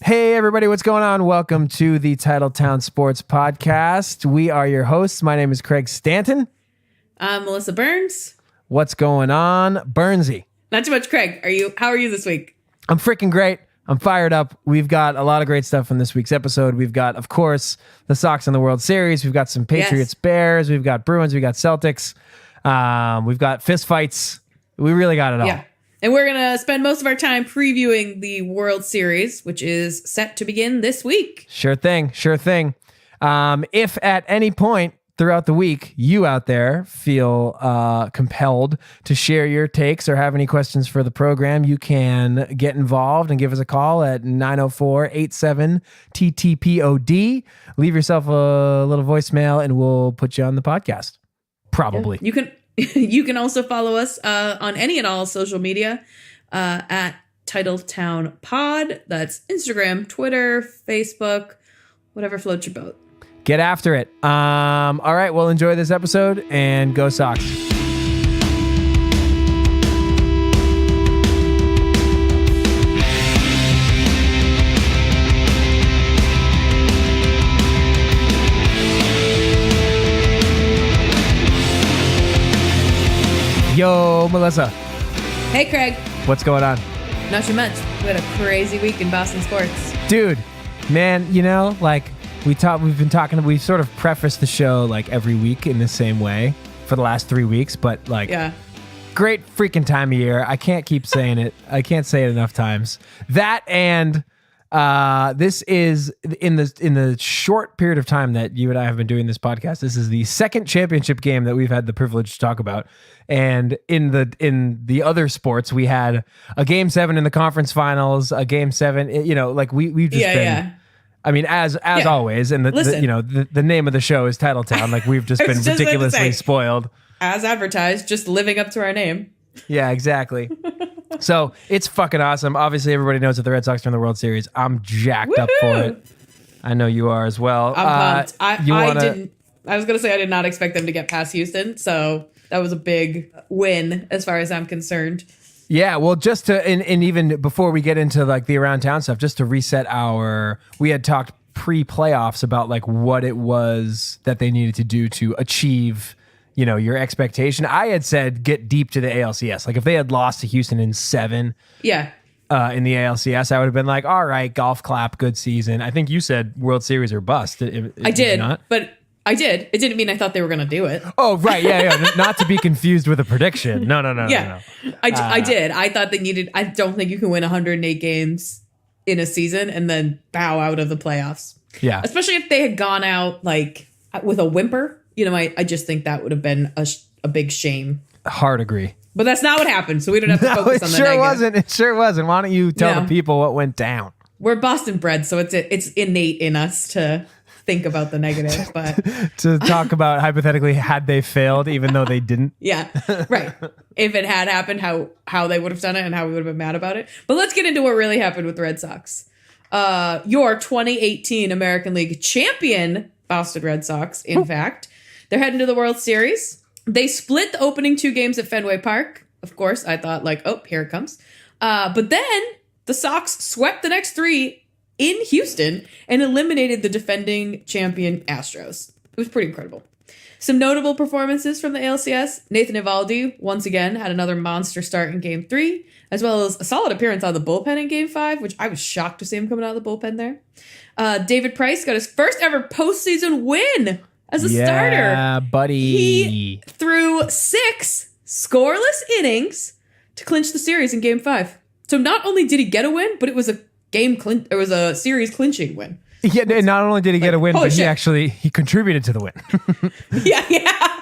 Hey, everybody, what's going on? Welcome to the Titletown Sports Podcast. We are your hosts. My name is Craig Stanton. I'm Melissa Burns. What's going on, Burnsy? Not too much, Craig. How are you this week? I'm freaking great. I'm fired up. We've got a lot of great stuff in this week's episode. We've got, of course, the Sox in the World Series. We've got some Patriots, Bears. We've got Bruins. We've got Celtics. We've got fist fights. We really got it all. Yeah. And we're going to spend most of our time previewing the World Series, which is set to begin this week. Sure thing. If at any point throughout the week you out there feel compelled to share your takes or have any questions for the program, you can get involved and give us a call at 904-87-TTPOD. Leave yourself a little voicemail and we'll put you on the podcast. Probably. Yeah. You can also follow us on any and all social media at Titletown Pod. That's Instagram, Twitter, Facebook, whatever floats your boat. Get after it. All right, well, enjoy this episode and go Sox. Yo, Melissa. Hey, Craig. What's going on? Not too much. We had a crazy week in Boston sports. Dude, man, you know, like we've sort of prefaced the show like every week in the same way for the last 3 weeks, but like, yeah, great freaking time of year. I can't keep saying it. I can't say it enough times. That and this is in the short period of time that you and I have been doing this podcast. This is the second championship game that we've had the privilege to talk about. And in the other sports, we had a game 7 in the conference finals, a game 7. You know, like we've just been. Yeah. I mean, as always, and the name of the show is Titletown. Like we've just been ridiculously spoiled, as advertised, just living up to our name. Yeah, exactly. So it's fucking awesome. Obviously, everybody knows that the Red Sox are in the World Series. I'm jacked up for it. I know you are as well. I'm pumped. I was going to say I did not expect them to get past Houston, so that was a big win as far as I'm concerned. Yeah, well, just to and even before we get into like the around town stuff, just to reset we had talked pre-playoffs about like what it was that they needed to do to achieve, you know, your expectation. I had said get deep to the ALCS. Like if they had lost to Houston in 7, in the ALCS, I would have been like, all right, golf clap, good season. I think you said World Series or bust. I did, but I did. It didn't mean I thought they were going to do it. Oh, right. Yeah. Not to be confused with a prediction. No. Yeah, no. I did. I thought they needed, I don't think you can win 108 games in a season and then bow out of the playoffs. Yeah. Especially if they had gone out like with a whimper. You know, I just think that would have been a big shame. Hard agree. But that's not what happened, so we don't have to focus on the negative. It sure wasn't. Why don't you tell the people what went down? We're Boston bred, so it's innate in us to think about the negative, but to talk about hypothetically had they failed, even though they didn't. Yeah, right. If it had happened, how they would have done it and how we would have been mad about it. But let's get into what really happened with the Red Sox. Your 2018 American League champion Boston Red Sox, in fact. They're heading to the World Series. They split the opening 2 games at Fenway Park. Of course, I thought like, oh, here it comes. But then the Sox swept the next 3 in Houston and eliminated the defending champion Astros. It was pretty incredible. Some notable performances from the ALCS. Nathan Eovaldi, once again, had another monster start in Game 3, as well as a solid appearance out of the bullpen in Game 5, which I was shocked to see him coming out of the bullpen there. David Price got his first ever postseason win as a starter. Yeah, buddy. He threw 6 scoreless innings to clinch the series in Game 5. So not only did he get a win, but it was a series clinching win. Yeah, not only did he get a win, but he contributed to the win. yeah,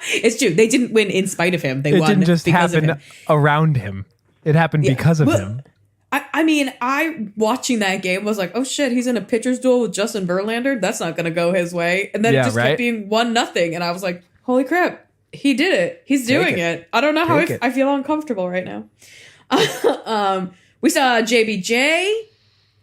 it's true. They didn't win in spite of him. They won didn't just because happen of him. Around him. It happened because of him. I mean, watching that game was like, oh shit, he's in a pitcher's duel with Justin Verlander. That's not going to go his way. And then it just kept being 1-0. And I was like, holy crap, he did it. He's doing it. I don't know how I feel uncomfortable right now. We saw JBJ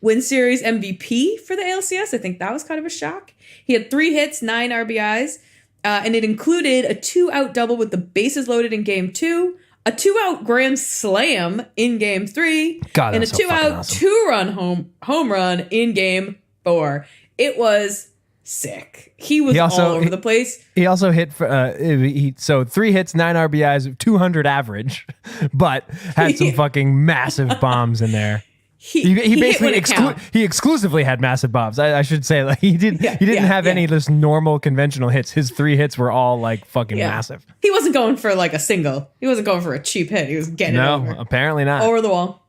win series MVP for the ALCS. I think that was kind of a shock. He had 3 hits, 9 RBIs, and it included a 2-out double with the bases loaded in Game 2 a 2-out grand slam in game 3, God, and a that's so fucking 2-out awesome. 2-run home run in game 4. It was sick. He was all over the place. He also hit for, so 3 hits, 9 RBIs, 200 average, but had some fucking massive bombs in there. He basically he exclusively had massive bombs. I should say, like he didn't have any just normal conventional hits. His 3 hits were all like fucking massive. He wasn't going for like a single. He wasn't going for a cheap hit. He was getting it over. Apparently not. Over the wall.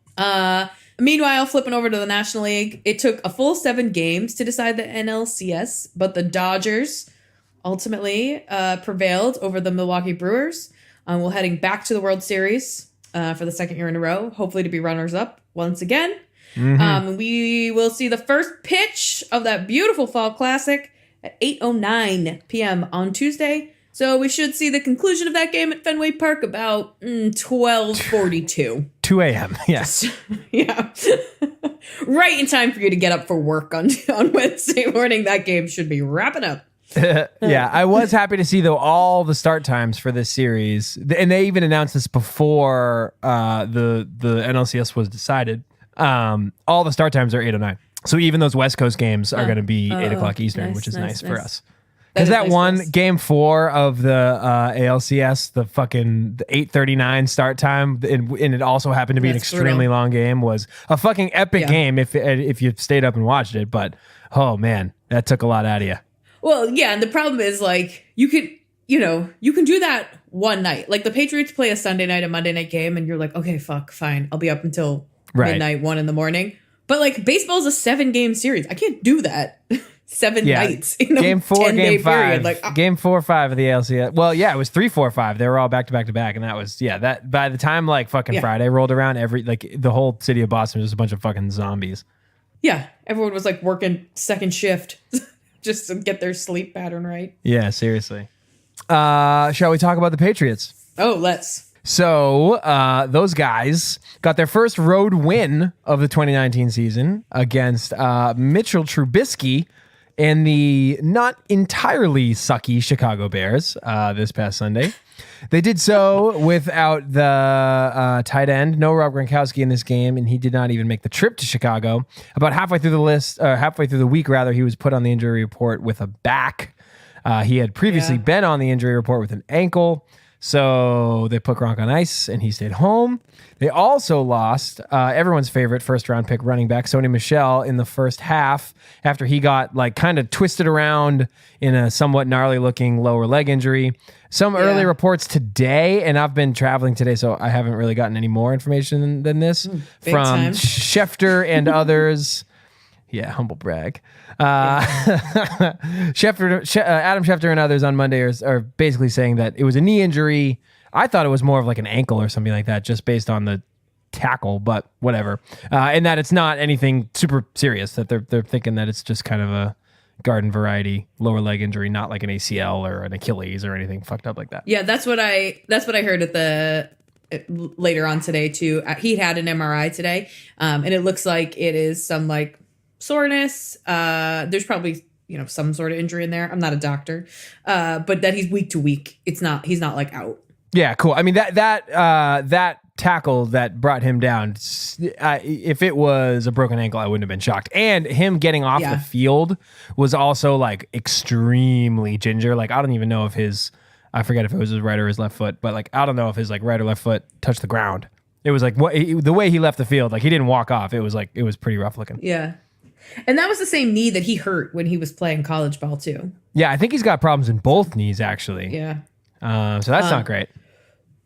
Meanwhile, flipping over to the National League, it took a full 7 games to decide the NLCS, but the Dodgers ultimately prevailed over the Milwaukee Brewers. We're heading back to the World Series for the second year in a row, hopefully to be runners-up once again. We will see the first pitch of that beautiful fall classic at 8:09 p.m. on Tuesday. So we should see the conclusion of that game at Fenway Park about 12:42. 2 a.m. Yes. Yeah. Right in time for you to get up for work on Wednesday morning. That game should be wrapping up. Yeah, I was happy to see though all the start times for this series, and they even announced this before the NLCS was decided. All the start times are 8:09, so even those West Coast games are going to be 8 o'clock Eastern, which is nice for us. Because that one game 4 of the ALCS, the fucking 8:39 start time, and it also happened to be an extremely long game, was a fucking epic game if you stayed up and watched it. But oh man, that took a lot out of you. Well, yeah, and the problem is like you can do that one night. Like the Patriots play a Sunday night, a Monday night game, and you're like, okay, fuck, fine, I'll be up until midnight, 1 in the morning. But like baseball's a 7-game series. I can't do that. 7 nights in a game 4, game 5, period. Like game 4, 5 of the LCS. Well, yeah, it was 3, 4, 5. They were all back to back to back, and that was that. By the time like fucking Friday rolled around, the whole city of Boston was just a bunch of fucking zombies. Yeah, everyone was like working second shift just to get their sleep pattern right. Yeah, seriously. Shall we talk about the Patriots? Oh, let's. So those guys got their first road win of the 2019 season against Mitchell Trubisky and the not entirely sucky Chicago Bears this past Sunday. They did so without the tight end, no Rob Gronkowski in this game, and he did not even make the trip to Chicago. About halfway through the week, he was put on the injury report with a back. He had previously been on the injury report with an ankle. So they put Gronk on ice, and he stayed home. They also lost everyone's favorite first-round pick running back, Sony Michel, in the first half after he got like kind of twisted around in a somewhat gnarly-looking lower leg injury. Some early reports today, and I've been traveling today, so I haven't really gotten any more information than this from Schefter and others. Yeah, humble brag. Adam Schefter and others on Monday are basically saying that it was a knee injury. I thought it was more of like an ankle or something like that, just based on the tackle, but whatever. And that it's not anything super serious, that they're thinking that it's just kind of a garden variety lower leg injury, not like an ACL or an Achilles or anything fucked up like that. Yeah, that's what I heard later on today too. He had an MRI today, and it looks like it is some like soreness. There's probably some sort of injury in there. I'm not a doctor, but that he's week to week. He's not like out. Yeah, cool. I mean that tackle that brought him down. If it was a broken ankle, I wouldn't have been shocked. And him getting off the field was also like extremely ginger. Like I don't even know if I forget if it was his right or his left foot, but like I don't know if his like right or left foot touched the ground. It was like the way he left the field. Like he didn't walk off. It was pretty rough looking. Yeah. And that was the same knee that he hurt when he was playing college ball too. Yeah, I think he's got problems in both knees actually. Yeah. So that's not great.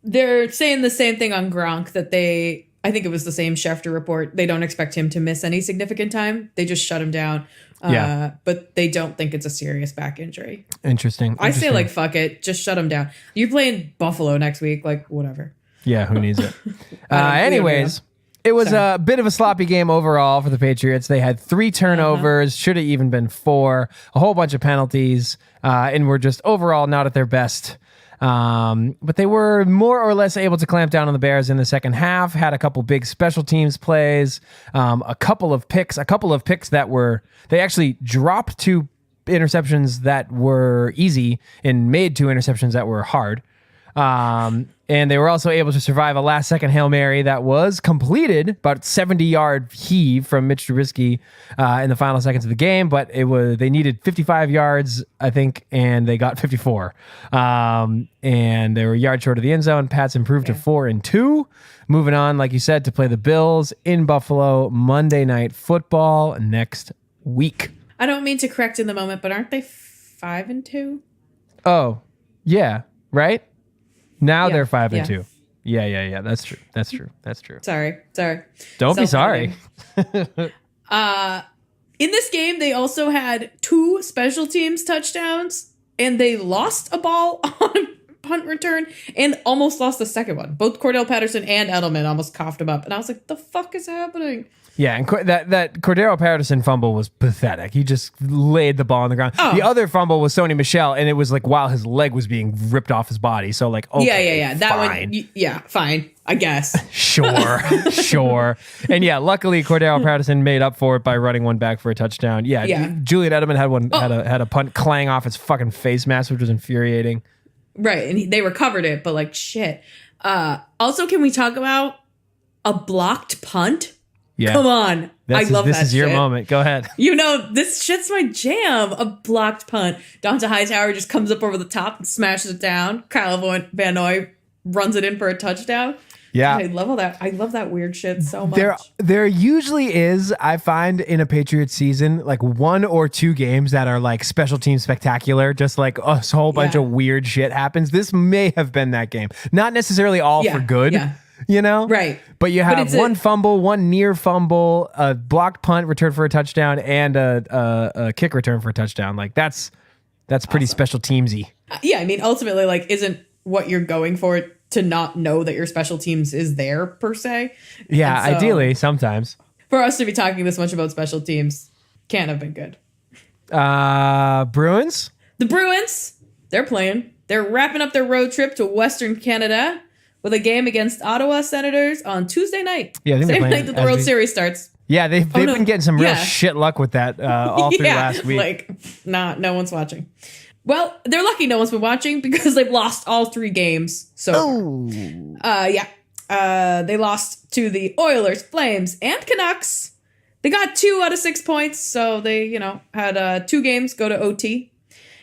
They're saying the same thing on Gronk, that I think it was the same Schefter report. They don't expect him to miss any significant time. They just shut him down. But they don't think it's a serious back injury. Interesting. I say like, fuck it. Just shut him down. You're playing Buffalo next week. Like whatever. Yeah. Who needs it? Anyways. It was a bit of a sloppy game overall for the Patriots. They had 3 turnovers, should have even been 4, a whole bunch of penalties, and were just overall not at their best. But they were more or less able to clamp down on the Bears in the second half, had a couple big special teams plays, a couple of picks that they actually dropped 2 interceptions that were easy and made 2 interceptions that were hard. And they were also able to survive a last-second Hail Mary that was completed, about 70-yard heave from Mitch Trubisky in the final seconds of the game. But they needed 55 yards, I think, and they got 54. And they were a yard short of the end zone. Pats improved to 4-2. Moving on, like you said, to play the Bills in Buffalo Monday Night Football next week. I don't mean to correct in the moment, but aren't they 5-2? Oh, yeah, right? Now Yeah, they're 5-2. yeah. Yeah. That's true. Sorry. Don't be sorry. In this game, they also had 2 special teams touchdowns, and they lost a ball on a punt return and almost lost the second one. Both Cordell Patterson and Edelman almost coughed him up. And I was like, the fuck is happening? Yeah, and that Cordero Patterson fumble was pathetic. He just laid the ball on the ground. Oh. The other fumble was Sony Michel, and it was like while his leg was being ripped off his body. So like, okay, Yeah. That fine. one, fine, I guess. Sure. And yeah, luckily Cordero Patterson made up for it by running one back for a touchdown. Yeah. Julian Edelman had a punt clang off his fucking face mask, which was infuriating. Right, and they recovered it, but like shit. Also, can we talk about a blocked punt? Yeah. Come on. I love that This is your shit. moment. Go ahead. You know, this shit's my jam. A blocked punt. Donta Hightower just comes up over the top and smashes it down. Kyle Van Noy runs it in for a touchdown. Yeah. I love all that. I love that weird shit so much. There usually is, I find, in a Patriots season, like 1 or 2 games that are like special team spectacular, just like a whole bunch of weird shit happens. This may have been that game. Not necessarily all for good. Yeah. You know? Right. But you have one fumble, one near fumble, a blocked punt return for a touchdown, and a kick return for a touchdown. Like that's pretty special teamsy. Yeah, I mean, ultimately, like, isn't what you're going for to not know that your special teams is there per se? Yeah, So, ideally, sometimes. for us to be talking this much about special teams can't have been good. Bruins? The Bruins, they're playing. They're wrapping up their road trip to Western Canada with a game against Ottawa Senators on Tuesday night. Yeah, I think they're same playing night that the as World we- Series starts. Yeah, they've no. been getting some real Yeah. shit luck with that all through last week. Like, no one's watching. Well, they're lucky no one's been watching because they've lost all 3 games. So, they lost to the Oilers, Flames, and Canucks. They got 2 out of 6 points, so they, had 2 games go to OT.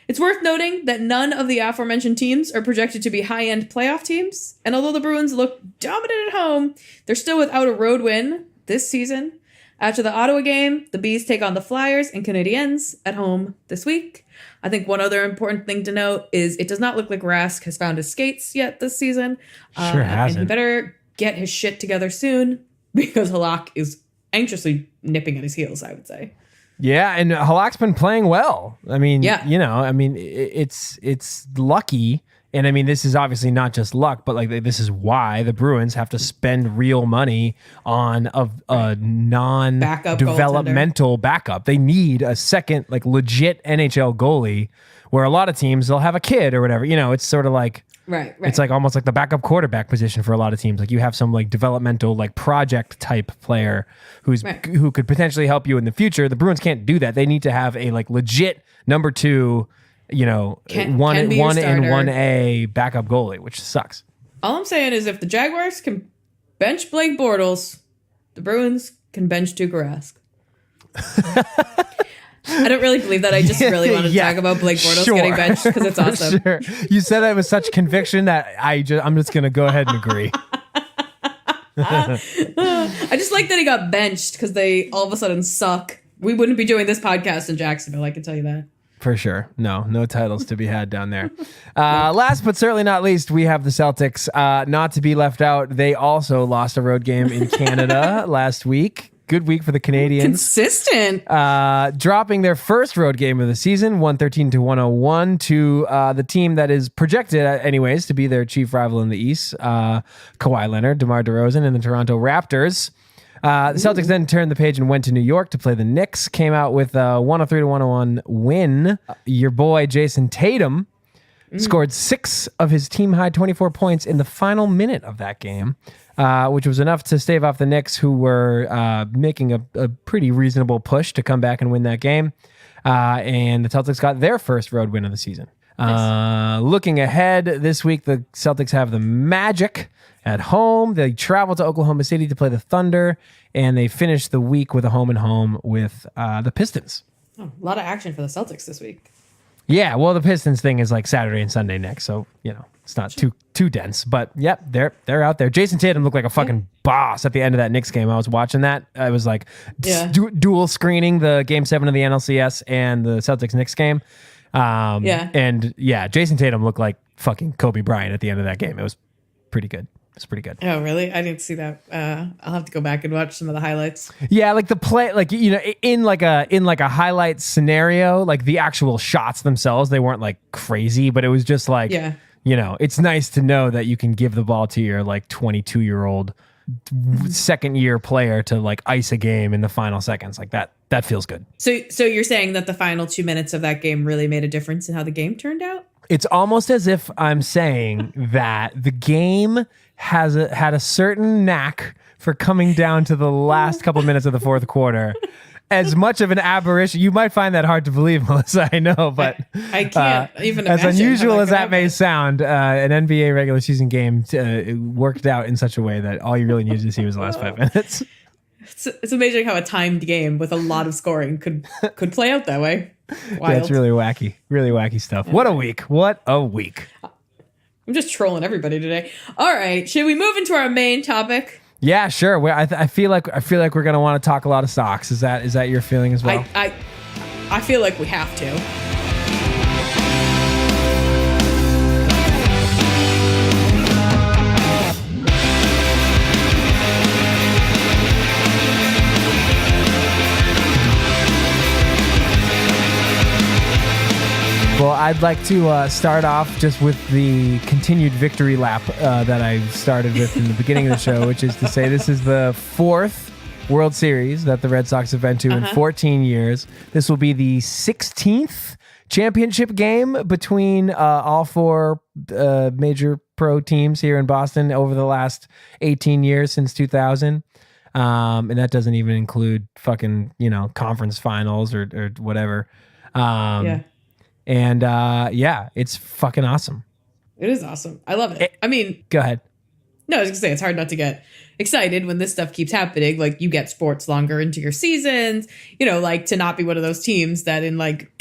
It's worth noting that none of the aforementioned teams are projected to be high-end playoff teams, and although the Bruins look dominant at home, they're still without a road win this season. After the Ottawa game, the Bees take on the Flyers and Canadiens at home this week. I think one other important thing to note is it does not look like Rask has found his skates yet this season. Sure hasn't. And he better get his shit together soon because Halak is anxiously nipping at his heels, I would say. Yeah, and Halak's been playing well. I mean, Yeah. it's lucky. And I mean, this is obviously not just luck, but like this is why the Bruins have to spend real money on a non-developmental backup. They need a second, like legit NHL goalie where a lot of teams, they'll have a kid or whatever. It's sort of like, Right. it's like almost like the backup quarterback position for a lot of teams. Like you have some like developmental, like project type player who could potentially help you in the future. The Bruins can't do that. They need to have a like legit number 2, one be your and starter. 1A backup goalie, which sucks. All I'm saying is if the Jaguars can bench Blake Bortles, the Bruins can bench Tuukka Rask. I don't really believe that. I just really wanted to talk about Blake Bortles getting benched because it's awesome. Sure. You said that with such conviction that I'm just going to go ahead and agree. I just like that he got benched because they all of a sudden suck. We wouldn't be doing this podcast in Jacksonville, I can tell you that. For sure. No titles to be had down there. Last but certainly not least, we have the Celtics. Not to be left out, they also lost a road game in Canada last week. Good week for the Canadians. Consistent. Dropping their first road game of the season, 113-101, to the team that is projected, anyways, to be their chief rival in the East, Kawhi Leonard, DeMar DeRozan, and the Toronto Raptors. The Celtics then turned the page and went to New York to play the Knicks. Came out with a 103-101 win. Your boy Jason Tatum scored 6 of his team-high 24 points in the final minute of that game, which was enough to stave off the Knicks, who were making a pretty reasonable push to come back and win that game. And the Celtics got their first road win of the season. Looking ahead this week, the Celtics have the Magic at home. They travel to Oklahoma City to play the Thunder, and they finish the week with a home and home with the Pistons. Oh, a lot of action for the Celtics this week. Yeah, well, the Pistons thing is like Saturday and Sunday next, so it's not too dense. But yep, they're out there. Jason Tatum looked like a fucking boss at the end of that Knicks game. I was watching that. I was like dual screening the Game 7 of the NLCS and the Celtics Knicks game. And Jason Tatum looked like fucking Kobe Bryant at the end of that game. It was pretty good. Oh, really? I didn't see that. I'll have to go back and watch some of the highlights. Yeah, like the play, like in like a highlight scenario, like the actual shots themselves, they weren't like crazy, but it was just like, it's nice to know that you can give the ball to your like 22-year-old second year player to like ice a game in the final seconds. Like that feels good. So you're saying that the final 2 minutes of that game really made a difference in how the game turned out? It's almost as if I'm saying that the game had a certain knack for coming down to the last couple minutes of the fourth quarter. As much of an aberration, you might find that hard to believe, Melissa. I know, but I can't even as imagine unusual as that happen. may sound, an NBA regular season game it worked out in such a way that all you really needed to see was the last 5 minutes. It's amazing how a timed game with a lot of scoring could play out that way. Wild. Yeah, it's really wacky stuff. What a week! What a week! I'm just trolling everybody today. All right, should we move into our main topic? Yeah, sure. I feel like we're gonna want to talk a lot of stocks. Is that your feeling as well? I feel like we have to. Well, I'd like to start off just with the continued victory lap that I started with in the beginning of the show, which is to say this is the 4th World Series that the Red Sox have been to in 14 years. This will be the 16th championship game between all 4 major pro teams here in Boston over the last 18 years since 2000. And that doesn't even include fucking, conference finals or whatever. And it's fucking awesome. It is awesome. I love it. I mean, go ahead. No, I was gonna say it's hard not to get excited when this stuff keeps happening. Like you get sports longer into your seasons, like to not be one of those teams that in like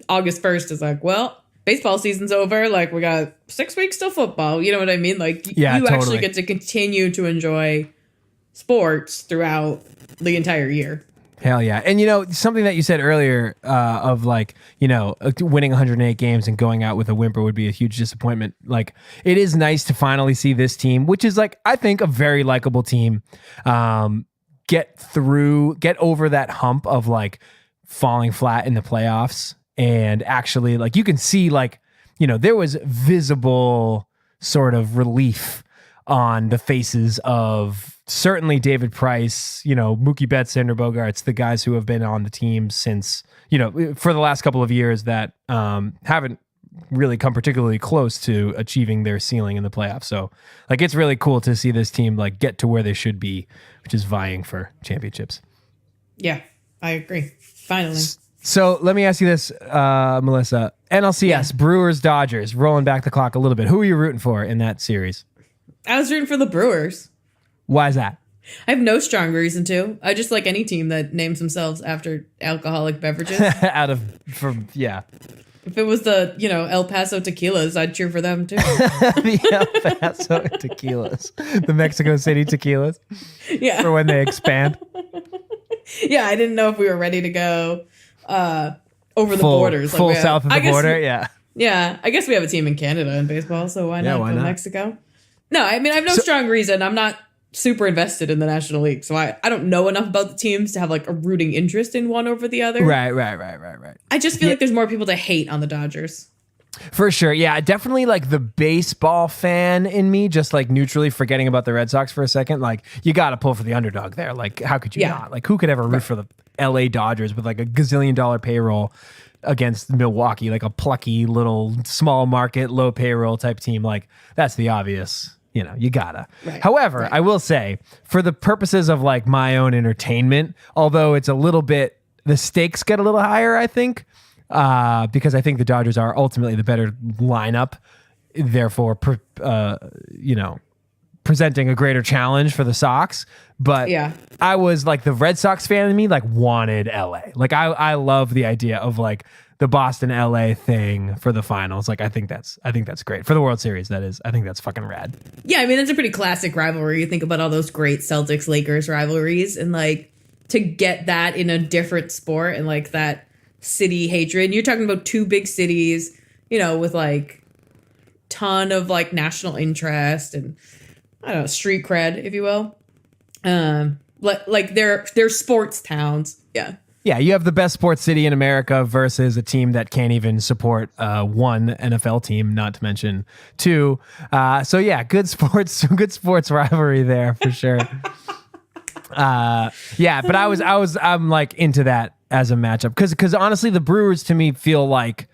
August 1st is like, well, baseball season's over. Like we got 6 weeks till football. You know what I mean? Like you actually get to continue to enjoy sports throughout the entire year. Hell yeah. And something that you said earlier of like, winning 108 games and going out with a whimper would be a huge disappointment. Like it is nice to finally see this team, which is like, I think a very likable team, get over that hump of like falling flat in the playoffs. And actually like, you can see like, there was visible sort of relief on the faces of certainly David Price, Mookie Betts, Xander Bogaerts, the guys who have been on the team since, for the last couple of years that haven't really come particularly close to achieving their ceiling in the playoffs. So like, it's really cool to see this team like get to where they should be, which is vying for championships. Yeah, I agree. Finally. So let me ask you this, Melissa, NLCS, Brewers, Dodgers, rolling back the clock a little bit. Who are you rooting for in that series? I was rooting for the Brewers. Why is that? I have no strong reason to. I just like any team that names themselves after alcoholic beverages. If it was the, El Paso Tequilas, I'd cheer for them too. The El Paso Tequilas. The Mexico City Tequilas. Yeah. For when they expand. Yeah, I didn't know if we were ready to go over the borders. Full south of the border, yeah. Yeah, I guess we have a team in Canada in baseball, so why not go Mexico? No, I mean, I have no strong reason. I'm not super invested in the National League, so I don't know enough about the teams to have like a rooting interest in one over the other. Right. I just feel like there's more people to hate on the Dodgers. For sure. Yeah, definitely like the baseball fan in me, just like neutrally forgetting about the Red Sox for a second. Like you got to pull for the underdog there. Like how could you not? Like who could ever root for the LA Dodgers with like a gazillion-dollar payroll against Milwaukee, like a plucky little small market, low payroll type team? Like that's the obvious, you gotta. Right. However, I will say for the purposes of like my own entertainment, although it's a little bit, the stakes get a little higher, I think. because I think the Dodgers are ultimately the better lineup, therefore, presenting a greater challenge for the Sox. But Yeah. I was like, the Red Sox fan in me like wanted LA. Like I love the idea of like the Boston LA thing for the finals. Like I think that's great for the World Series. That is, I think that's fucking rad. Yeah, I mean, it's a pretty classic rivalry. You think about all those great Celtics Lakers rivalries, and like to get that in a different sport and like that city hatred. And you're talking about two big cities, with like ton of like national interest and I don't know, street cred, if you will. Like they're sports towns. Yeah. Yeah, you have the best sports city in America versus a team that can't even support one NFL team, not to mention two. So yeah, good sports rivalry there for sure. Yeah, but I'm like into that as a matchup because honestly, the Brewers to me feel like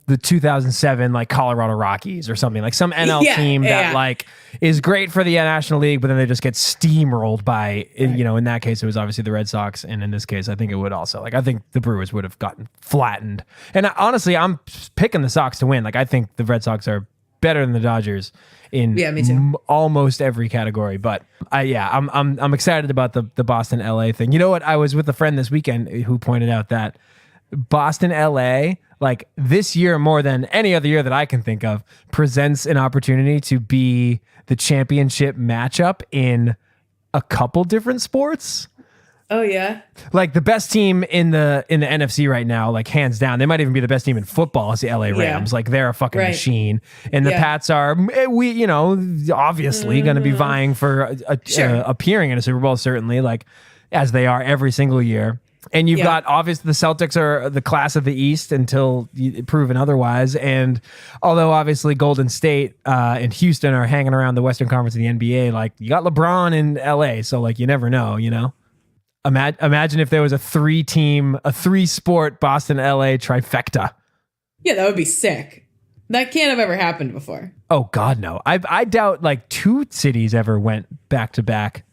the 2007 like Colorado Rockies or something, like some NL team that like is great for the National League, but then they just get steamrolled by, in that case, it was obviously the Red Sox. And in this case, I think it would also, like, I think the Brewers would have gotten flattened. And honestly, I'm picking the Sox to win. Like, I think the Red Sox are better than the Dodgers in me too. Almost every category. But I'm excited about the Boston LA thing. You know what? I was with a friend this weekend who pointed out that Boston LA, like this year more than any other year that I can think of, presents an opportunity to be the championship matchup in a couple different sports. Oh yeah. Like the best team in the NFC right now, like hands down, they might even be the best team in football, is the LA Rams. Like they're a fucking machine. And the Pats are, obviously going to be vying for appearing in a Super Bowl, certainly, like as they are every single year. And you've got, obviously, the Celtics are the class of the East until proven otherwise. And although, obviously, Golden State and Houston are hanging around the Western Conference of the NBA, like, you got LeBron in LA. So, like, you never know, Imagine if there was a three-sport Boston-LA trifecta. Yeah, that would be sick. That can't have ever happened before. Oh, God, no. I doubt, like, two cities ever went back-to-back.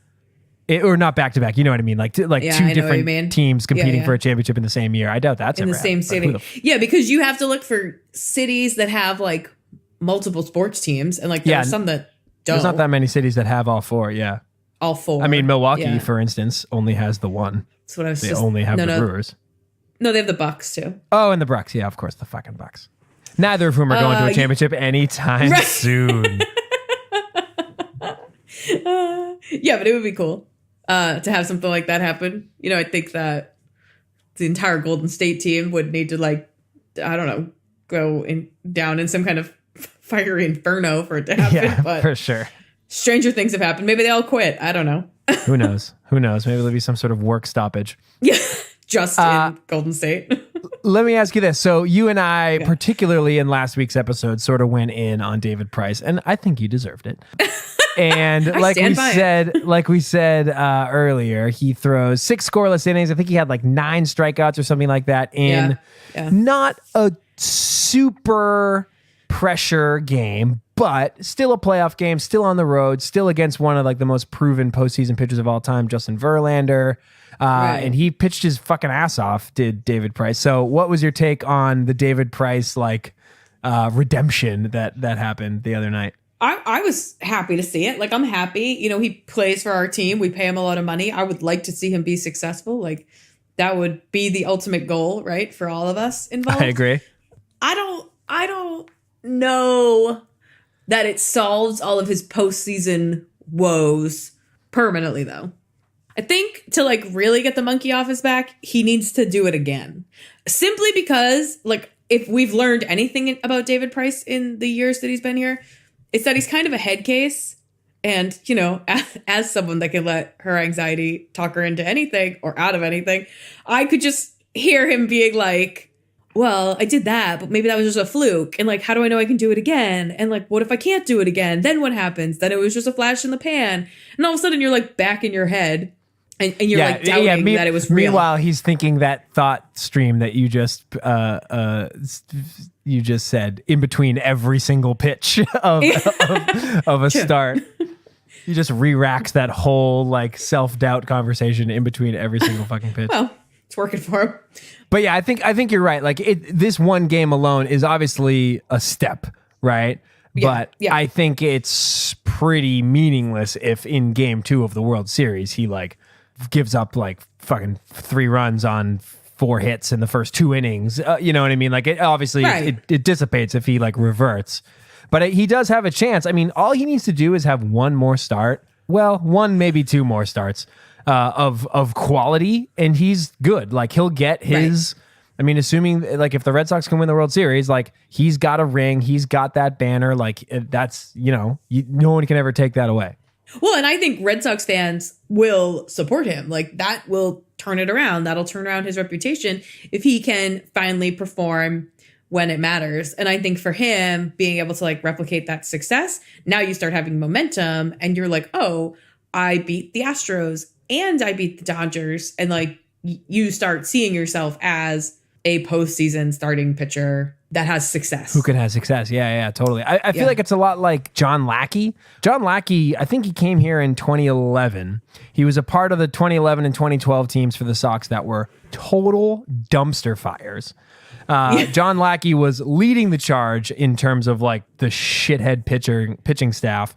Or not back to back, you know what I mean? Like two different teams competing for a championship in the same year. I doubt that's in the same city. Yeah, because you have to look for cities that have like multiple sports teams, and like there's some that don't. There's not that many cities that have all four. Yeah, all four. I mean, Milwaukee, for instance, only has the one. That's what I was. They only have the Brewers. No, they have the Bucks too. Oh, and the Bucks. Yeah, of course, the fucking Bucks. Neither of whom are going to a championship anytime soon. Yeah, but it would be cool. To have something like that happen. I think that the entire Golden State team would need to, like, I don't know, go down in some kind of fiery inferno for it to happen. Yeah, but for sure. Stranger things have happened. Maybe they all quit. I don't know. Who knows? Maybe there'll be some sort of work stoppage. Yeah, just in Golden State. Let me ask you this. So you and I, particularly in last week's episode, sort of went in on David Price, and I think you deserved it. And like we said earlier, he throws 6 scoreless innings. I think he had like 9 strikeouts or something like that in not a super pressure game, but still a playoff game, still on the road, still against one of like the most proven postseason pitchers of all time, Justin Verlander. And he pitched his fucking ass off, did David Price. So what was your take on the David Price like redemption that happened the other night? I was happy to see it. Like, I'm happy. He plays for our team. We pay him a lot of money. I would like to see him be successful. Like, that would be the ultimate goal, right? For all of us involved. I agree. I don't know that it solves all of his postseason woes permanently, though. I think to like really get the monkey off his back, he needs to do it again. Simply because, like, if we've learned anything about David Price in the years that he's been here, it's that he's kind of a head case. And, as someone that can let her anxiety talk her into anything or out of anything, I could just hear him being like, well, I did that, but maybe that was just a fluke. And like, how do I know I can do it again? And like, what if I can't do it again? Then what happens? Then it was just a flash in the pan. And all of a sudden you're like back in your head. And you're like doubting that it was real. Meanwhile, he's thinking that thought stream that you just said in between every single pitch of a start. He just re-racks that whole like self-doubt conversation in between every single fucking pitch. Well, It's working for him. But yeah, I think you're right. Like this one game alone is obviously a step, right? But I think it's pretty meaningless if in game 2 of the World Series he like gives up like fucking 3 runs on 4 hits in the first 2 innings. You know what I mean? Like it obviously it dissipates if he like reverts. But he does have a chance. I mean, all he needs to do is have one more start. Well, 1 maybe 2 more starts of quality, and he's good. Like he'll get his. Right. I mean, assuming like if the Red Sox can win the World Series, like he's got a ring, he's got that banner. Like that's no one can ever take that away. Well, and I think Red Sox fans will support him. Like that will turn it around. That'll turn around his reputation if he can finally perform when it matters. And I think for him being able to like replicate that success, now you start having momentum and you're like, oh, I beat the Astros and I beat the Dodgers. And like you start seeing yourself as a postseason starting pitcher that has success. Who can have success? Yeah, totally. I feel like it's a lot like John Lackey. John Lackey, I think he came here in 2011. He was a part of the 2011 and 2012 teams for the Sox that were total dumpster fires. John Lackey was leading the charge in terms of like the shithead pitching staff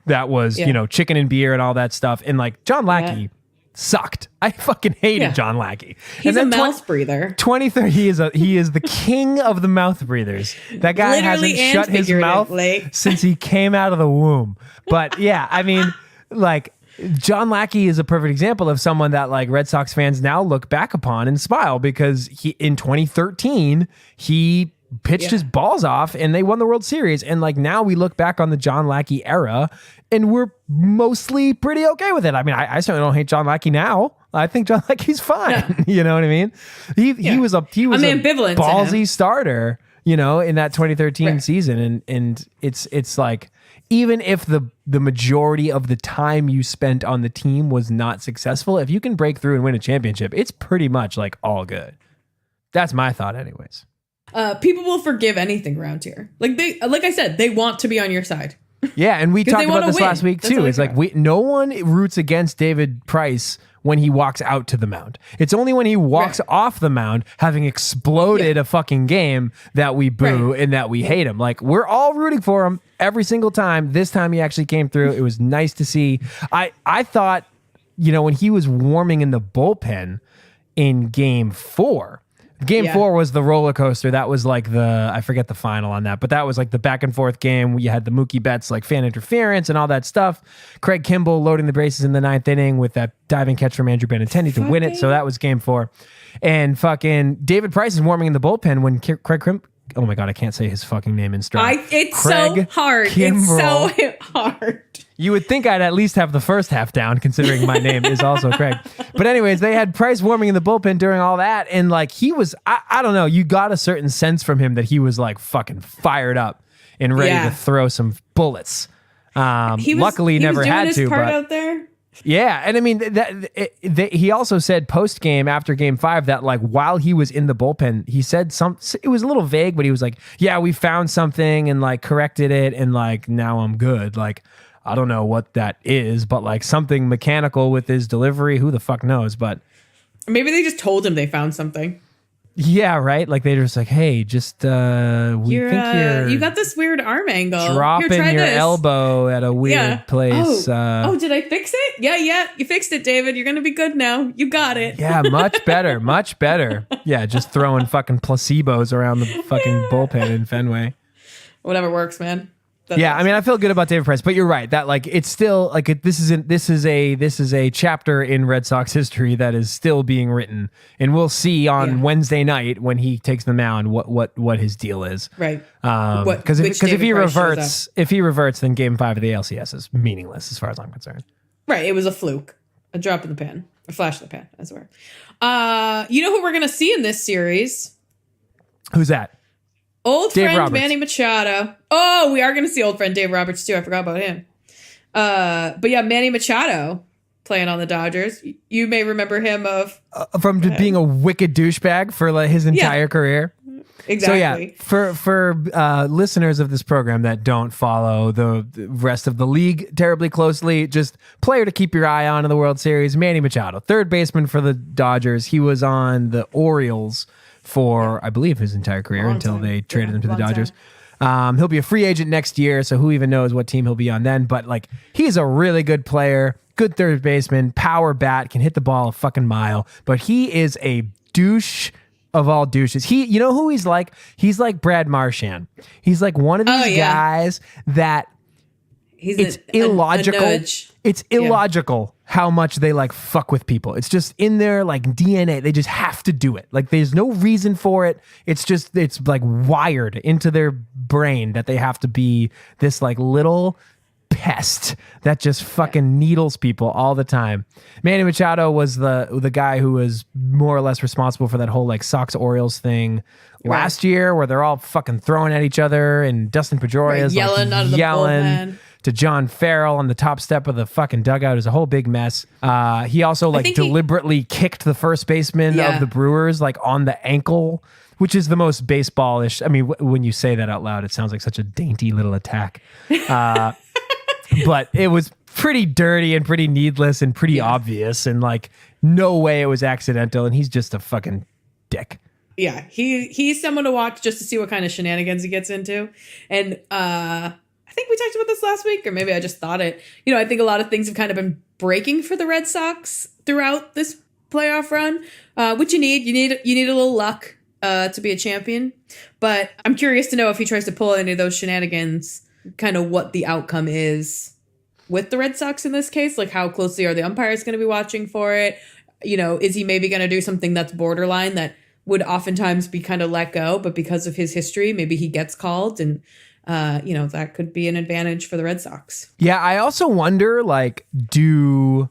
that was, chicken and beer and all that stuff. And like John Lackey sucked. I fucking hated John Lackey. He's a mouth breather. 2030, he is the king of the mouth breathers. That guy Literally hasn't shut his mouth since he came out of the womb. But yeah, I mean, like John Lackey is a perfect example of someone that like Red Sox fans now look back upon and smile because he in 2013 he pitched his balls off and they won the World Series. And like now we look back on the John Lackey era and we're mostly pretty okay with it. I mean, I certainly don't hate John Lackey now. I think John Lackey's fine. Yeah. You know what I mean? He was a ambivalent ballsy starter, in that 2013 season. And it's like, even if the majority of the time you spent on the team was not successful, if you can break through and win a championship, it's pretty much like all good. That's my thought anyways. People will forgive anything around here. Like I said, they want to be on your side. Yeah, and we talked about this last week too. It's like no one roots against David Price when he walks out to the mound. It's only when he walks off the mound, having exploded a fucking game, that we boo and that we hate him. Like we're all rooting for him every single time. This time he actually came through. It was nice to see. I thought, when he was warming in the bullpen in game 4. Game 4 was the roller coaster. That was like I forget the final on that, but that was like the back and forth game where you had the Mookie Betts like fan interference and all that stuff. Craig Kimbrell loading the bases in the 9th inning with that diving catch from Andrew Benintendi to win it. So that was game 4. And fucking David Price is warming in the bullpen when oh my God, I can't say his fucking name in stride. It's so hard. Kimbrell. It's so hard. You would think I'd at least have the first half down, considering my name is also Craig. But anyways, they had Price warming in the bullpen during all that. And like he was, I don't know, you got a certain sense from him that he was like fucking fired up and ready to throw some bullets. Luckily never had to. But out there. Yeah, and I mean he also said post game after game 5 that like while he was in the bullpen, he said it was a little vague, but he was like, "Yeah, we found something and like corrected it, and like now I'm good." Like I don't know what that is, but like something mechanical with his delivery. Who the fuck knows? But maybe they just told him they found something. Yeah, right. Like they're just like, hey, just you got this weird arm angle. Dropping your elbow at a weird place. Did I fix it? Yeah, you fixed it, David. You're gonna be good now. You got it. Yeah, much better, much better. Yeah, just throwing fucking placebos around the fucking bullpen in Fenway. Whatever works, man. I mean, I feel good about David Price, but you're right that like it's still like this is a chapter in Red Sox history that is still being written, and we'll see on Wednesday night when he takes the mound what his deal is. Right. Because if he reverts, then Game 5 of the ALCS is meaningless as far as I'm concerned. Right. It was a fluke, a drop in the pan, a flash in the pan, as it were. You know who we're gonna see in this series? Who's that? Old Dave friend Roberts. Manny Machado. Oh, we are going to see old friend Dave Roberts too. I forgot about him. But yeah, Manny Machado playing on the Dodgers. You may remember him from being a wicked douchebag for like his entire career. Exactly. So yeah, for listeners of this program that don't follow the rest of the league terribly closely, just player to keep your eye on in the World Series, Manny Machado, third baseman for the Dodgers. He was on the Orioles for, I believe, his entire career until they traded him to the Dodgers. He'll be a free agent next year, so who even knows what team he'll be on then. But like, he's a really good player, good third baseman, power bat, can hit the ball a fucking mile. But he is a douche of all douches. You know who he's like? He's like Brad Marchand. He's like one of these guys that it's illogical. It's illogical how much they like fuck with people. It's just in their like DNA. They just have to do it. Like there's no reason for it. It's like wired into their brain that they have to be this like little pest that just fucking needles people all the time. Manny Machado was the guy who was more or less responsible for that whole like Sox Orioles thing last year, where they're all fucking throwing at each other, and Dustin Pedroia is yelling out of the bullpen to John Farrell on the top step of the fucking dugout. Is a whole big mess. He also like deliberately kicked the first baseman of the Brewers like on the ankle, which is the most baseball-ish. I mean, when you say that out loud, it sounds like such a dainty little attack. But it was pretty dirty and pretty needless and pretty obvious, and like no way it was accidental, and he's just a fucking dick. Yeah, he's someone to watch just to see what kind of shenanigans he gets into. And I think we talked about this last week, or maybe I just thought it. You know, I think a lot of things have kind of been breaking for the Red Sox throughout this playoff run, which you need. You need a little luck to be a champion. But I'm curious to know if he tries to pull any of those shenanigans, kind of what the outcome is with the Red Sox in this case. Like, how closely are the umpires going to be watching for it? You know, is he maybe going to do something that's borderline that would oftentimes be kind of let go, but because of his history, maybe he gets called, and you know, that could be an advantage for the Red Sox. Yeah, I also wonder, like, do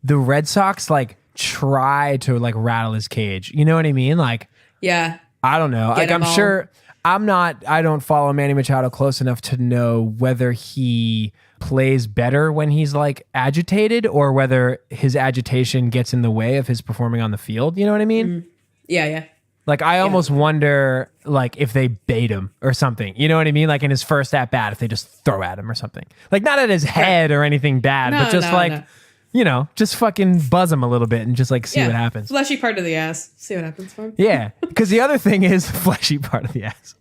the Red Sox like try to like rattle his cage? You know what I mean? Like, yeah, I don't know. Like, I'm sure I don't follow Manny Machado close enough to know whether he plays better when he's like agitated, or whether his agitation gets in the way of his performing on the field. You know what I mean? Mm-hmm. Yeah. Like, I almost wonder, like, if they bait him or something. You know what I mean? Like, in his first at-bat, if they just throw at him or something. Like, not at his head or anything bad, but just you know, just fucking buzz him a little bit and just, like, see what happens. Fleshy part of the ass. See what happens for him. Yeah. Because the other thing is fleshy part of the ass.